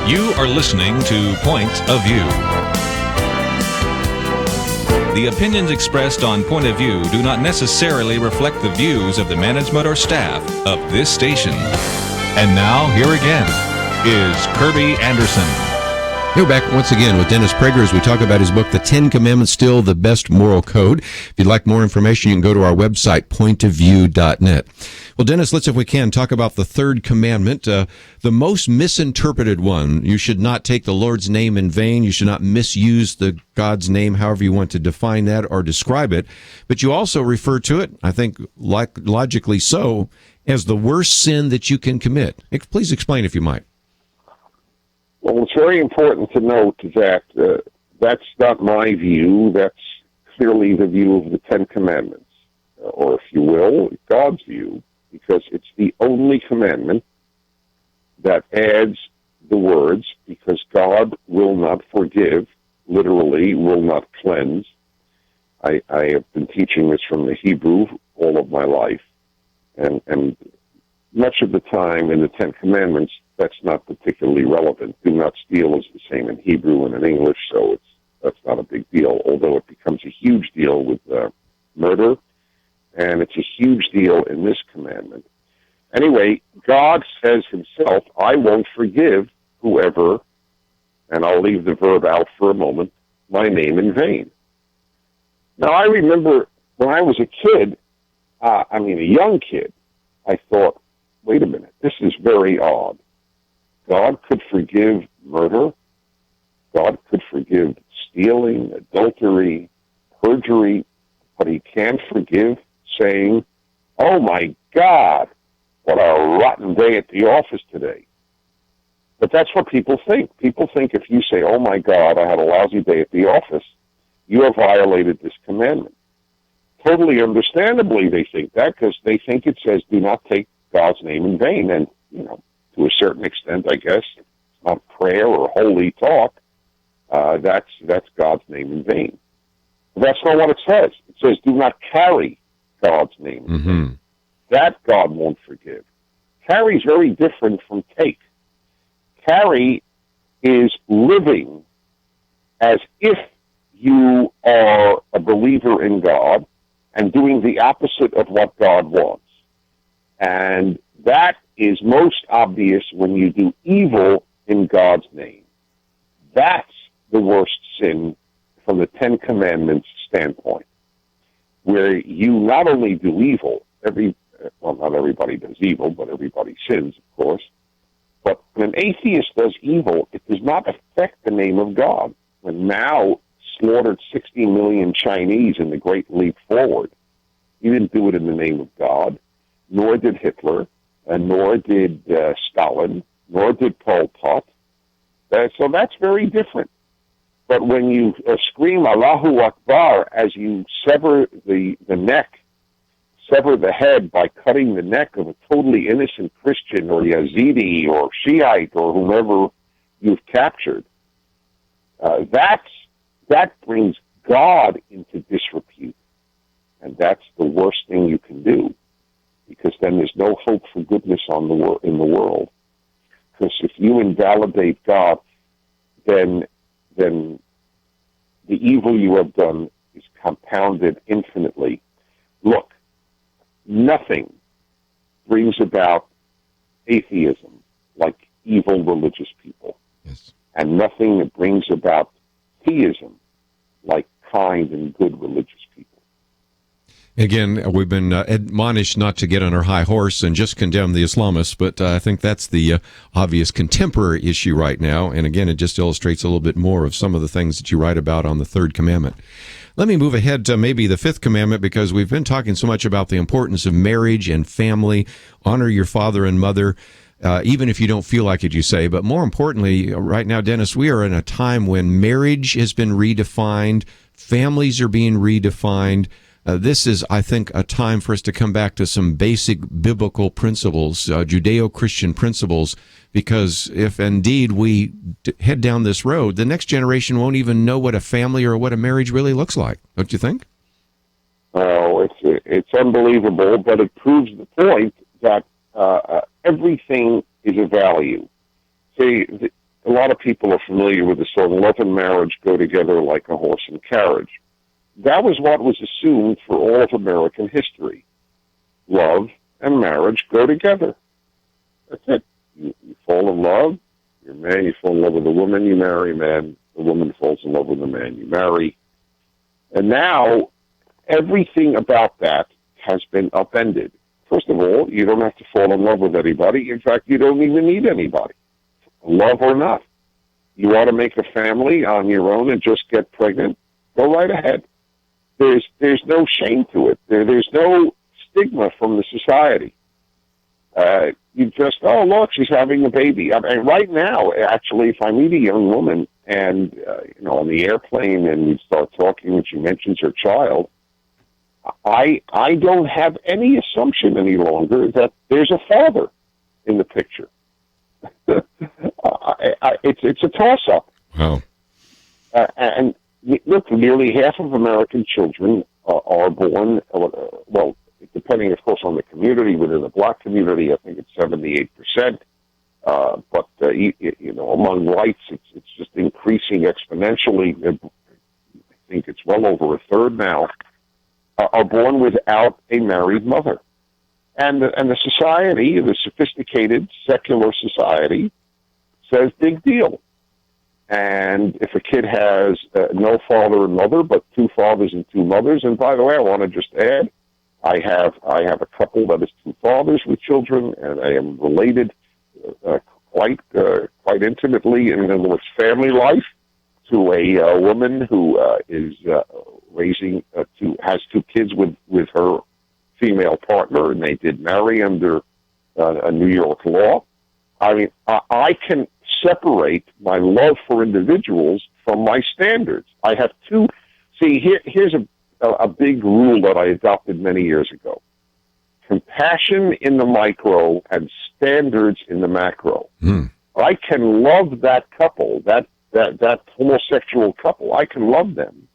You are listening to Point of View. The opinions expressed on Point of View do not necessarily reflect the views of the management or staff of this station. And now, here again, is Kirby Anderson. We're back once again with Dennis Prager as we talk about his book, The 10 Commandments, Still the Best Moral Code. If you'd like more information, you can go to our website, pointofview.net. Well, Dennis, let's, if we can, talk about the third commandment, the most misinterpreted one. You should not take the Lord's name in vain. You should not misuse the God's name, however you want to define that or describe it. But you also refer to it, I think logically so, as the worst sin that you can commit. Please explain if you might. Well, it's very important to note that that's not my view. That's clearly the view of the Ten Commandments, or if you will, God's view, because it's the only commandment that adds the words, because God will not forgive, literally will not cleanse. I have been teaching this from the Hebrew all of my life, and much of the time in the Ten Commandments, that's not particularly relevant. Do not steal is the same in Hebrew and in English, so that's not a big deal, although it becomes a huge deal with murder, and it's a huge deal in this commandment. Anyway, God says himself, I won't forgive whoever, and I'll leave the verb out for a moment, my name in vain. Now, I remember when I was a kid, a young kid, I thought, wait a minute, this is very odd. God could forgive murder. God could forgive stealing, adultery, perjury, but he can't forgive saying, oh my God, what a rotten day at the office today. But that's what people think. People think if you say, oh my God, I had a lousy day at the office, you have violated this commandment. Totally understandably they think that, because they think it says do not take God's name in vain. And, to a certain extent, I guess, it's not prayer or holy talk. That's God's name in vain. But that's not what it says. It says do not carry God's name in vain. That God won't forgive. Carry is very different from take. Carry is living as if you are a believer in God and doing the opposite of what God wants. And that is most obvious when you do evil in God's name. That's the worst sin from the Ten Commandments standpoint, where you not only do evil, not everybody does evil, but everybody sins, of course, but when an atheist does evil, it does not affect the name of God. When Mao slaughtered 60 million Chinese in the Great Leap Forward, he didn't do it in the name of God, nor did Hitler, and nor did Stalin, nor did Pol Pot. So that's very different. But when you scream Allahu Akbar as you sever the neck, sever the head by cutting the neck of a totally innocent Christian or Yazidi or Shiite or whomever you've captured, that brings God into disrepute. And that's the worst thing you can do, because then there's no hope for goodness in the world. Because if you invalidate God, then the evil you have done is compounded infinitely. Look, nothing brings about atheism like evil religious people. Yes. And nothing brings about theism like kind and good religious people. Again, we've been admonished not to get on our high horse and just condemn the Islamists, but I think that's the obvious contemporary issue right now. And again, it just illustrates a little bit more of some of the things that you write about on the third commandment. Let me move ahead to maybe the fifth commandment, because we've been talking so much about the importance of marriage and family. Honor your father and mother, even if you don't feel like it, you say. But more importantly, right now, Dennis, we are in a time when marriage has been redefined, families are being redefined. This is, I think, a time for us to come back to some basic biblical principles, Judeo-Christian principles, because if indeed we head down this road, the next generation won't even know what a family or what a marriage really looks like. Don't you think? Oh, it's unbelievable, but it proves the point that everything is a value. See, a lot of people are familiar with the song, "Love and marriage go together like a horse and carriage." That was what was assumed for all of American history. Love and marriage go together. That's it. You fall in love, you're a man, you fall in love with a woman, you marry a man, the woman falls in love with a man, you marry. And now, everything about that has been upended. First of all, you don't have to fall in love with anybody. In fact, you don't even need anybody, love or not. You want to make a family on your own and just get pregnant? Go right ahead. There's no shame to it. There's no stigma from the society. You just, oh, look, she's having a baby. I mean, right now, actually, if I meet a young woman and, on the airplane and we start talking and she mentions her child, I don't have any assumption any longer that there's a father in the picture. It's a toss-up. Wow. And look, nearly half of American children are born, well, depending, of course, on the community. Within the black community, I think it's 78%. But among whites, it's just increasing exponentially. I think it's well over a third now are born without a married mother, and the society, the sophisticated secular society, says big deal. And if a kid has no father and mother, but two fathers and two mothers, and by the way, I want to just add, I have a couple that is two fathers with children, and I am related quite intimately in the family life to a woman who is has two kids with her female partner, and they did marry under a New York law. I mean, I can separate my love for individuals from my standards. I have two. See, here's a big rule that I adopted many years ago: compassion in the micro and standards in the macro. I can love that couple, that homosexual couple. I can love them,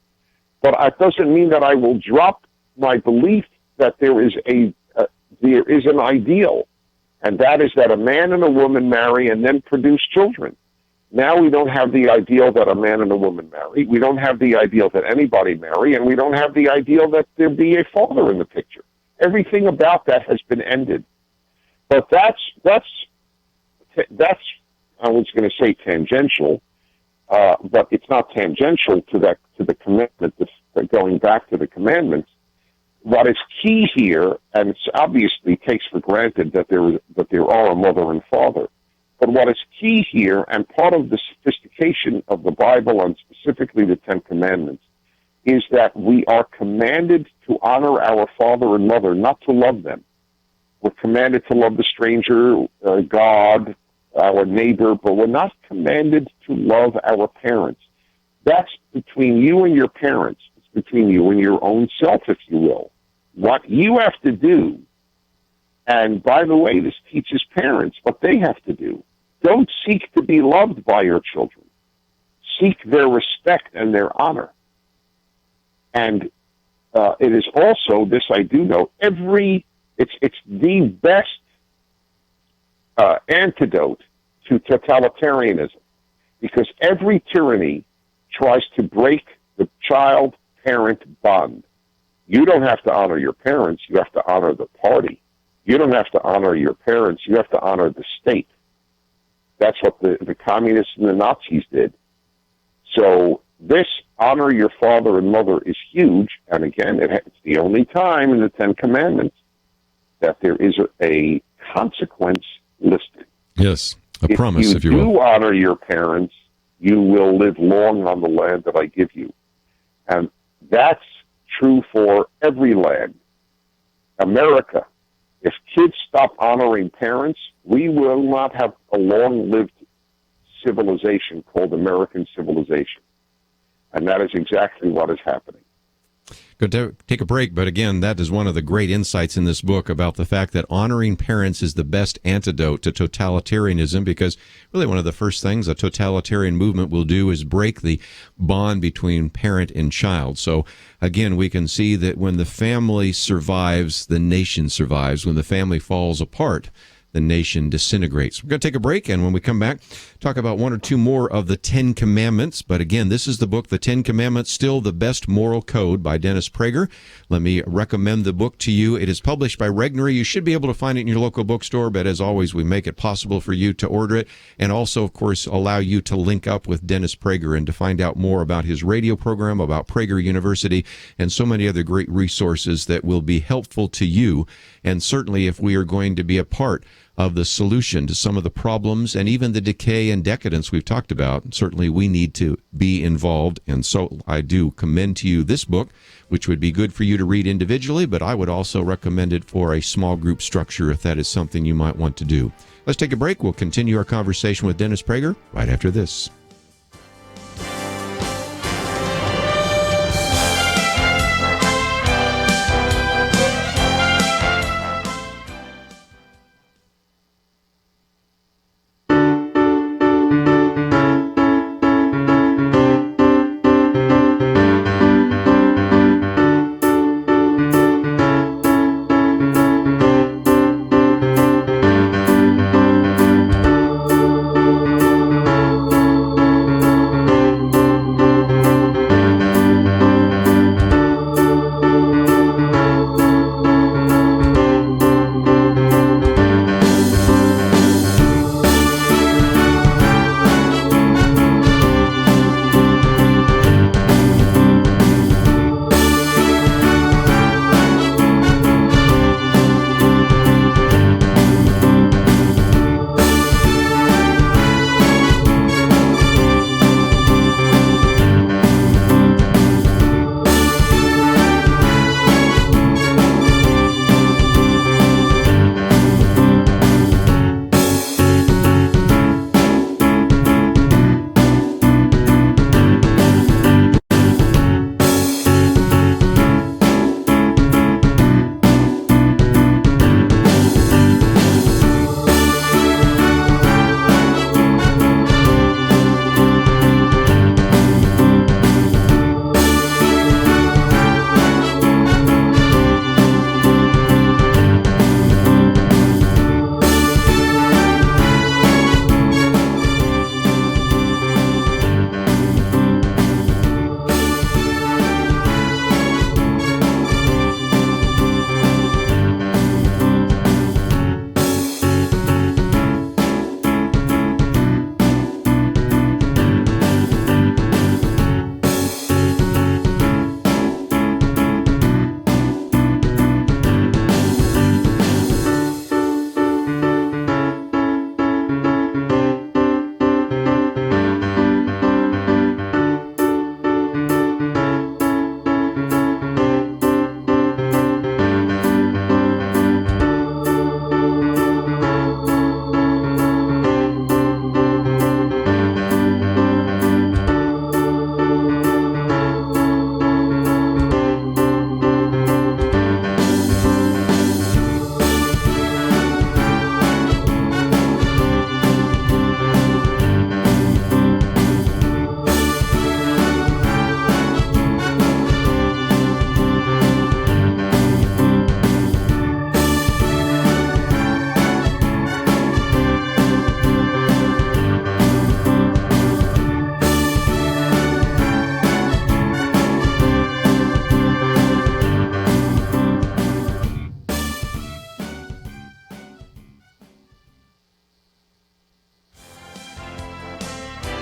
but it doesn't mean that I will drop my belief that there is an ideal, and that is that a man and a woman marry and then produce children. Now we don't have the ideal that a man and a woman marry. We don't have the ideal that anybody marry, and we don't have the ideal that there be a father in the picture. Everything about that has been ended. But that's I was going to say tangential, but it's not tangential to the commitment. Going back to the commandments, what is key here, and it's obviously takes for granted that there are a mother and father, but what is key here, and part of the sophistication of the Bible, and specifically the Ten Commandments, is that we are commanded to honor our father and mother, not to love them. We're commanded to love the stranger, God, our neighbor, but we're not commanded to love our parents. That's between you and your parents. It's between you and your own self, if you will. What you have to do, and by the way, this teaches parents what they have to do. Don't seek to be loved by your children. Seek their respect and their honor. And it is also, this I do know, it's the best antidote to totalitarianism, because every tyranny tries to break the child-parent bond. You don't have to honor your parents, you have to honor the party. You don't have to honor your parents, you have to honor the state. That's what the communists and the Nazis did. So this honor your father and mother is huge, and again, it's the only time in the Ten Commandments that there is a consequence listed. Yes, a promise, if you will. If you do honor your parents, you will live long on the land that I give you. And that's true for every land. America, if kids stop honoring parents, we will not have a long-lived civilization called American civilization. And that is exactly what is happening. Good to take a break, but again, that is one of the great insights in this book about the fact that honoring parents is the best antidote to totalitarianism, because really one of the first things a totalitarian movement will do is break the bond between parent and child. So again, we can see that when the family survives, the nation survives. When the family falls apart, the nation disintegrates. We're going to take a break, and when we come back, talk about one or two more of the 10 Commandments. But again, this is the book, The 10 Commandments, Still the Best Moral Code by Dennis Prager. Let me recommend the book to you. It is published by Regnery. You should be able to find it in your local bookstore, but as always, we make it possible for you to order it, and also, of course, allow you to link up with Dennis Prager and to find out more about his radio program, about Prager University, and so many other great resources that will be helpful to you. And certainly, if we are going to be a part of the solution to some of the problems and even the decay and decadence we've talked about, certainly we need to be involved. And so I do commend to you this book, which would be good for you to read individually, but I would also recommend it for a small group structure if that is something you might want to do. Let's take a break. We'll continue our conversation with Dennis Prager right after this.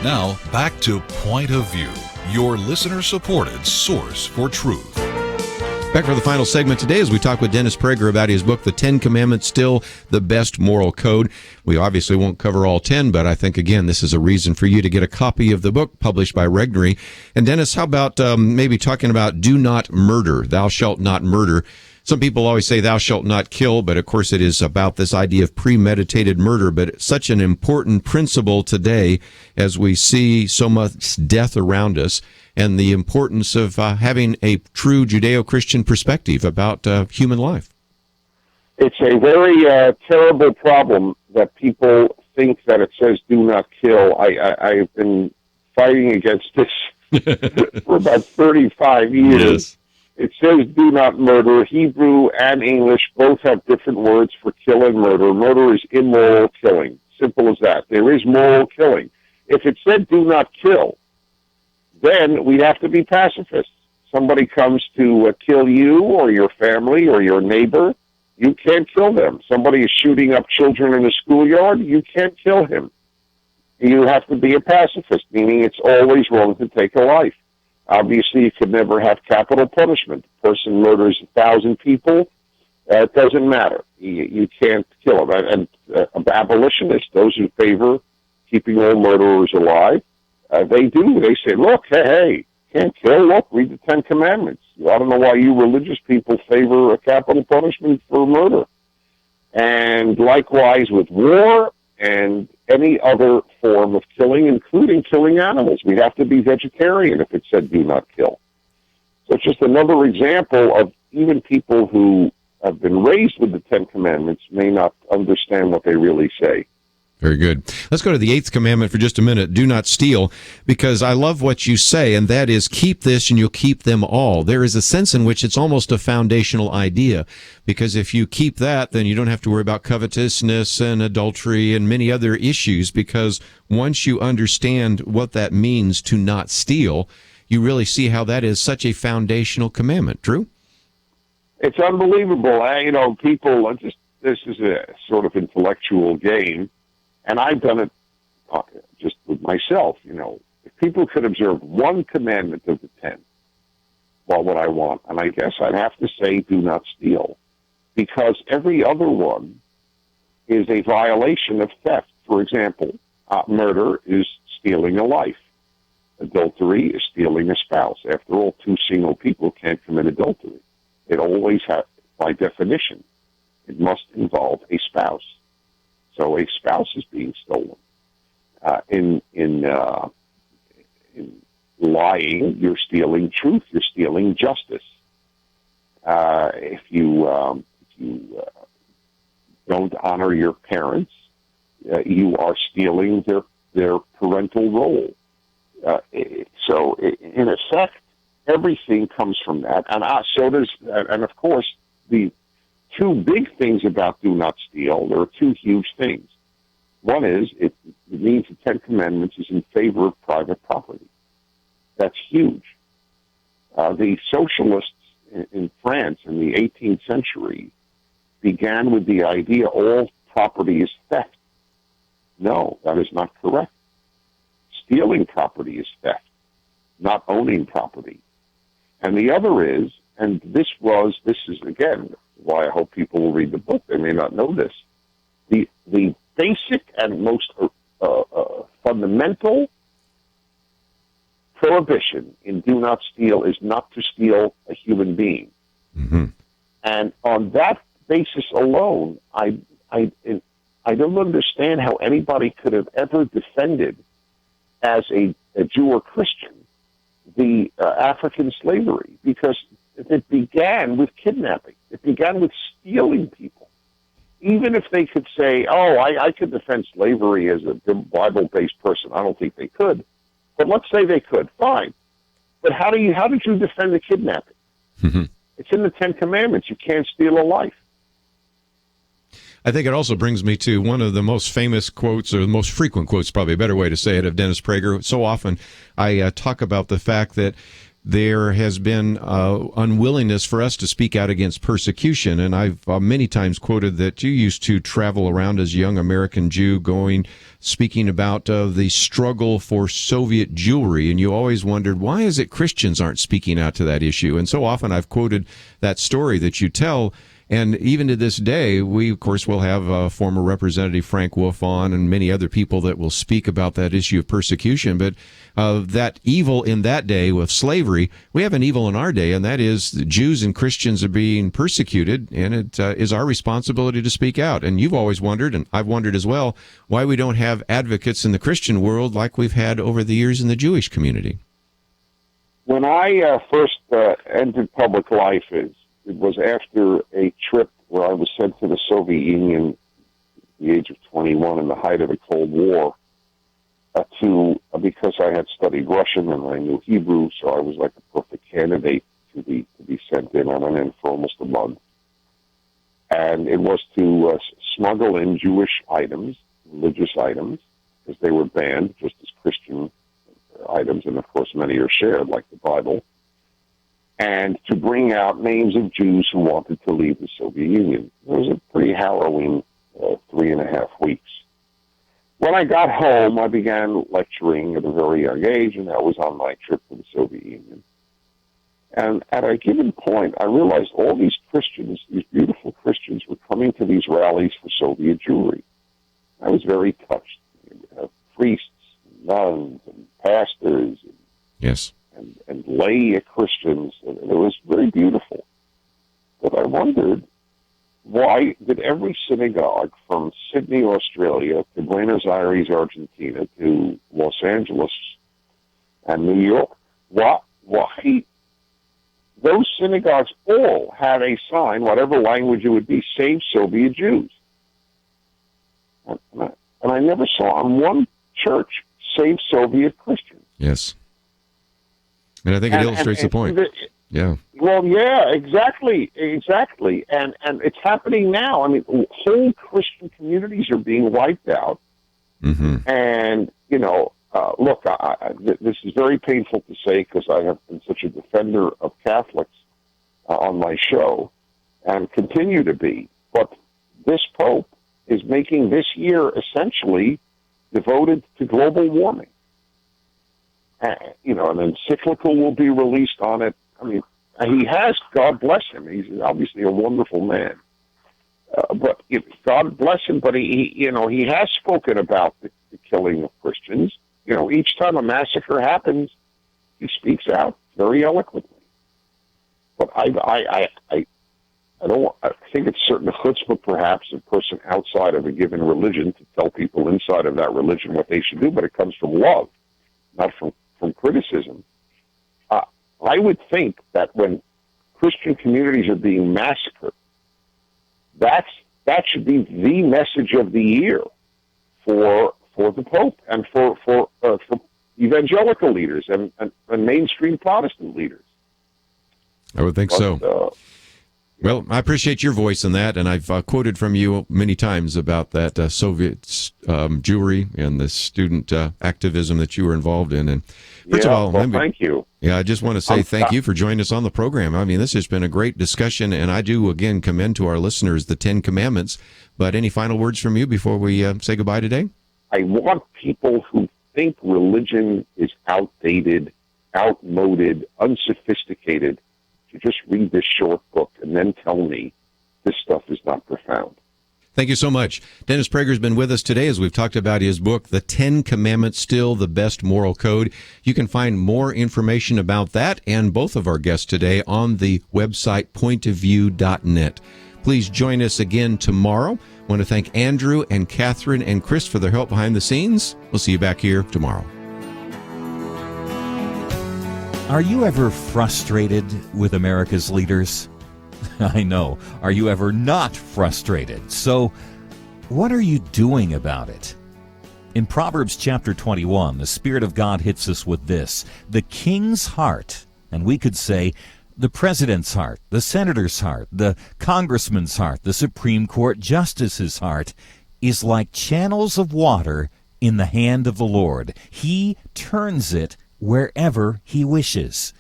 Now, back to Point of View, your listener-supported source for truth. Back for the final segment today as we talk with Dennis Prager about his book, The 10 Commandments, Still the Best Moral Code. We obviously won't cover all 10, but I think, again, this is a reason for you to get a copy of the book published by Regnery. And Dennis, how about maybe talking about do not murder, thou shalt not murder. Some people always say thou shalt not kill, but of course it is about this idea of premeditated murder. But it's such an important principle today as we see so much death around us and the importance of having a true Judeo-Christian perspective about human life. It's a very terrible problem that people think that it says do not kill. I've been fighting against this for about 35 years. Yes. It says do not murder. Hebrew and English both have different words for kill and murder. Murder is immoral killing. Simple as that. There is moral killing. If it said do not kill, then we'd have to be pacifists. Somebody comes to kill you or your family or your neighbor, you can't kill them. Somebody is shooting up children in a schoolyard, you can't kill him. You have to be a pacifist, meaning it's always wrong to take a life. Obviously, you could never have capital punishment. A person murders 1,000 people, it doesn't matter. You can't kill them. And abolitionists, those who favor keeping all murderers alive, they do. They say, look, hey, can't kill. Look, read the Ten Commandments. I don't know why you religious people favor a capital punishment for murder. And likewise with war and any other form of killing, including killing animals. We'd have to be vegetarian if it said do not kill. So it's just another example of even people who have been raised with the Ten Commandments may not understand what they really say. Very good. Let's go to the 8th commandment for just a minute. Do not steal, because I love what you say, and that is keep this and you'll keep them all. There is a sense in which it's almost a foundational idea, because if you keep that, then you don't have to worry about covetousness and adultery and many other issues, because once you understand what that means to not steal, you really see how that is such a foundational commandment. True? It's unbelievable. People, this is a sort of intellectual game. And I've done it just with myself, If people could observe one commandment of the 10, well, what I want, and I guess I'd have to say do not steal, because every other one is a violation of theft. For example, murder is stealing a life. Adultery is stealing a spouse. After all, two single people can't commit adultery. It always has, by definition, it must involve a spouse. So a spouse is being stolen. In lying, you're stealing truth. You're stealing justice. If you don't honor your parents, you are stealing their parental role. So in effect, everything comes from that, and so does. And of course, the two big things about do not steal. There are two huge things. One is it means the Ten Commandments is in favor of private property. That's huge. The socialists in France in the 18th century began with the idea all property is theft. No, that is not correct. Stealing property is theft, not owning property. And the other is, and this is again why I hope people will read the book. They may not know this. The basic and most fundamental prohibition in do not steal is not to steal a human being. Mm-hmm. And on that basis alone, I don't understand how anybody could have ever defended, as a Jew or Christian, the African slavery, because it began with kidnapping. It began with stealing people. Even if they could say, I could defend slavery as a Bible-based person. I don't think they could. But let's say they could. Fine. But how did you defend the kidnapping? Mm-hmm. It's in the Ten Commandments. You can't steal a life. I think it also brings me to one of the most famous quotes, or the most frequent quotes, probably a better way to say it, of Dennis Prager. So often I talk about the fact that there has been unwillingness for us to speak out against persecution. And I've many times quoted that you used to travel around as a young American Jew speaking about the struggle for Soviet Jewry. And you always wondered, why is it Christians aren't speaking out to that issue? And so often I've quoted that story that you tell. And even to this day, we, of course, will have former Representative Frank Wolf on and many other people that will speak about that issue of persecution. But that evil in that day with slavery, we have an evil in our day, and that is the Jews and Christians are being persecuted, and it is our responsibility to speak out. And you've always wondered, and I've wondered as well, why we don't have advocates in the Christian world like we've had over the years in the Jewish community. When I first entered public life, it was after a trip where I was sent to the Soviet Union at the age of 21 in the height of the Cold War, because I had studied Russian and I knew Hebrew, so I was like a perfect candidate be sent in on an end for almost a month. And it was to smuggle in Jewish items, religious items, because they were banned just as Christian items, and of course many are shared, like the Bible, and to bring out names of Jews who wanted to leave the Soviet Union. It was a pretty harrowing 3.5 weeks. When I got home, I began lecturing at a very young age, and that was on my trip to the Soviet Union. And at a given point, I realized all these Christians, these beautiful Christians, were coming to these rallies for Soviet Jewry. I was very touched. Priests, nuns, and pastors, yes, and lay Christians. And it was very beautiful. But I wondered, why did every synagogue from Sydney, Australia, to Buenos Aires, Argentina, to Los Angeles and New York, why those synagogues all had a sign, whatever language it would be, Save Soviet Jews. And I never saw on one church, Save Soviet Christians. Yes. And I think it illustrates the point. Yeah. Well, yeah, exactly. And it's happening now. I mean, whole Christian communities are being wiped out. Mm-hmm. And, look, this is very painful to say because I have been such a defender of Catholics on my show and continue to be. But this Pope is making this year essentially devoted to global warming. An encyclical will be released on it. I mean, he has, God bless him. He's obviously a wonderful man. But God bless him, but he has spoken about the killing of Christians. Each time a massacre happens, he speaks out very eloquently. But I think it's certain chutzpah, perhaps, a person outside of a given religion to tell people inside of that religion what they should do, but it comes from love, not from criticism. I would think that when Christian communities are being massacred, that should be the message of the year for the Pope and for evangelical leaders and mainstream Protestant leaders. I would think so. Well, I appreciate your voice in that, and I've quoted from you many times about that Soviet Jewry and the student activism that you were involved in. And first of all, thank you. Yeah, I just want to say thank you for joining us on the program. I mean, this has been a great discussion, and I do, again, commend to our listeners the 10 Commandments. But any final words from you before we say goodbye today? I want people who think religion is outdated, outmoded, unsophisticated, to just read this short book and then tell me this stuff is not profound. Thank you so much. Dennis Prager has been with us today as we've talked about his book, The 10 Commandments, Still the Best Moral Code. You can find more information about that and both of our guests today on the website pointofview.net. Please join us again tomorrow. I want to thank Andrew and Catherine and Chris for their help behind the scenes. We'll see you back here tomorrow. Are you ever frustrated with America's leaders? I know. Are you ever not frustrated? So, what are you doing about it? In Proverbs chapter 21, the Spirit of God hits us with this: the king's heart, and we could say the president's heart, the senator's heart, the congressman's heart, the Supreme Court justice's heart, is like channels of water in the hand of the Lord. He turns it wherever he wishes.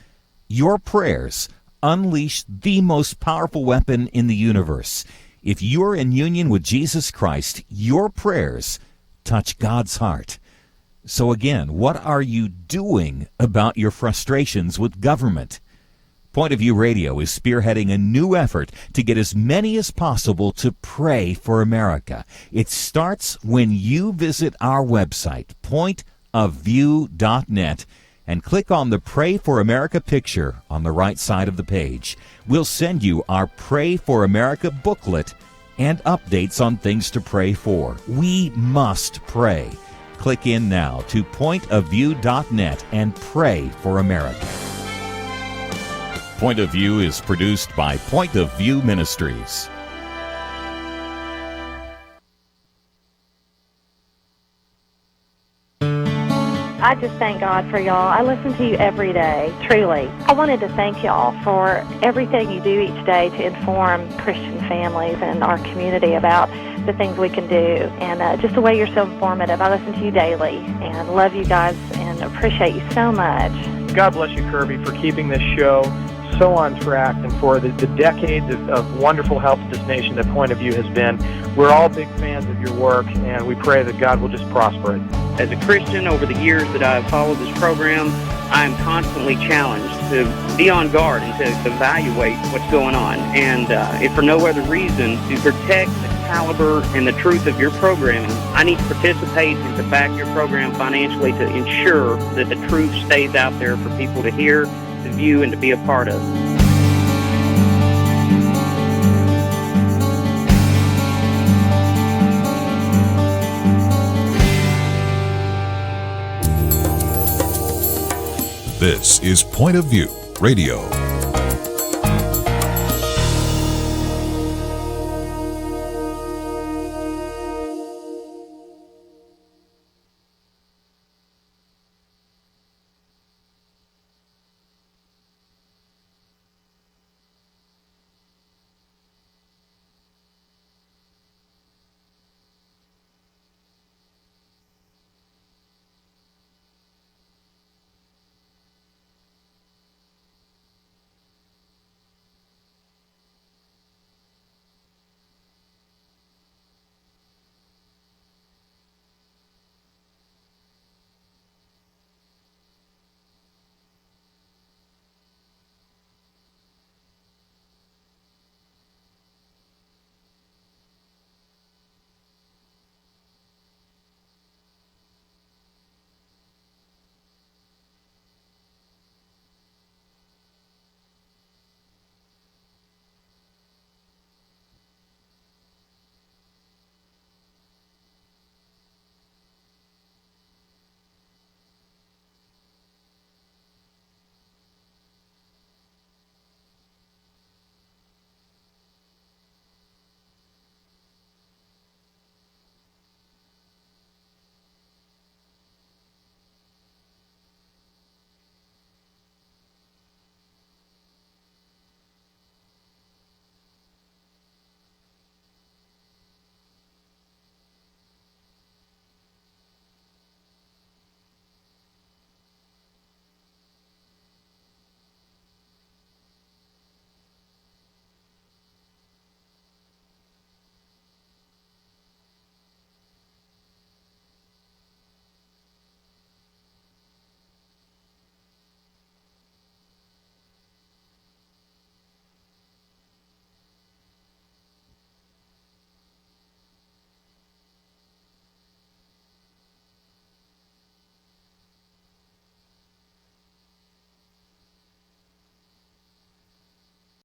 Your prayers unleash the most powerful weapon in the universe. If you're in union with Jesus Christ, your prayers touch God's heart. So again, what are you doing about your frustrations with government? Point of View Radio is spearheading a new effort to get as many as possible to pray for America. It starts when you visit our website, pointofview.net, and click on the Pray for America picture on the right side of the page. We'll send you our Pray for America booklet and updates on things to pray for. We must pray. Click in now to pointofview.net and pray for America. Point of View is produced by Point of View Ministries. I just thank God for y'all. I listen to you every day, truly. I wanted to thank y'all for everything you do each day to inform Christian families and our community about the things we can do, and just the way you're so informative. I listen to you daily and love you guys and appreciate you so much. God bless you, Kirby, for keeping this show so on track and for the decades of wonderful help to this nation that Point of View has been. We're all big fans of your work, and we pray that God will just prosper it. As a Christian, over the years that I've followed this program, I'm constantly challenged to be on guard and to evaluate what's going on. And if for no other reason, to protect the caliber and the truth of your programming, I need to participate and to back your program financially to ensure that the truth stays out there for people to hear, to view, and to be a part of. This is Point of View Radio.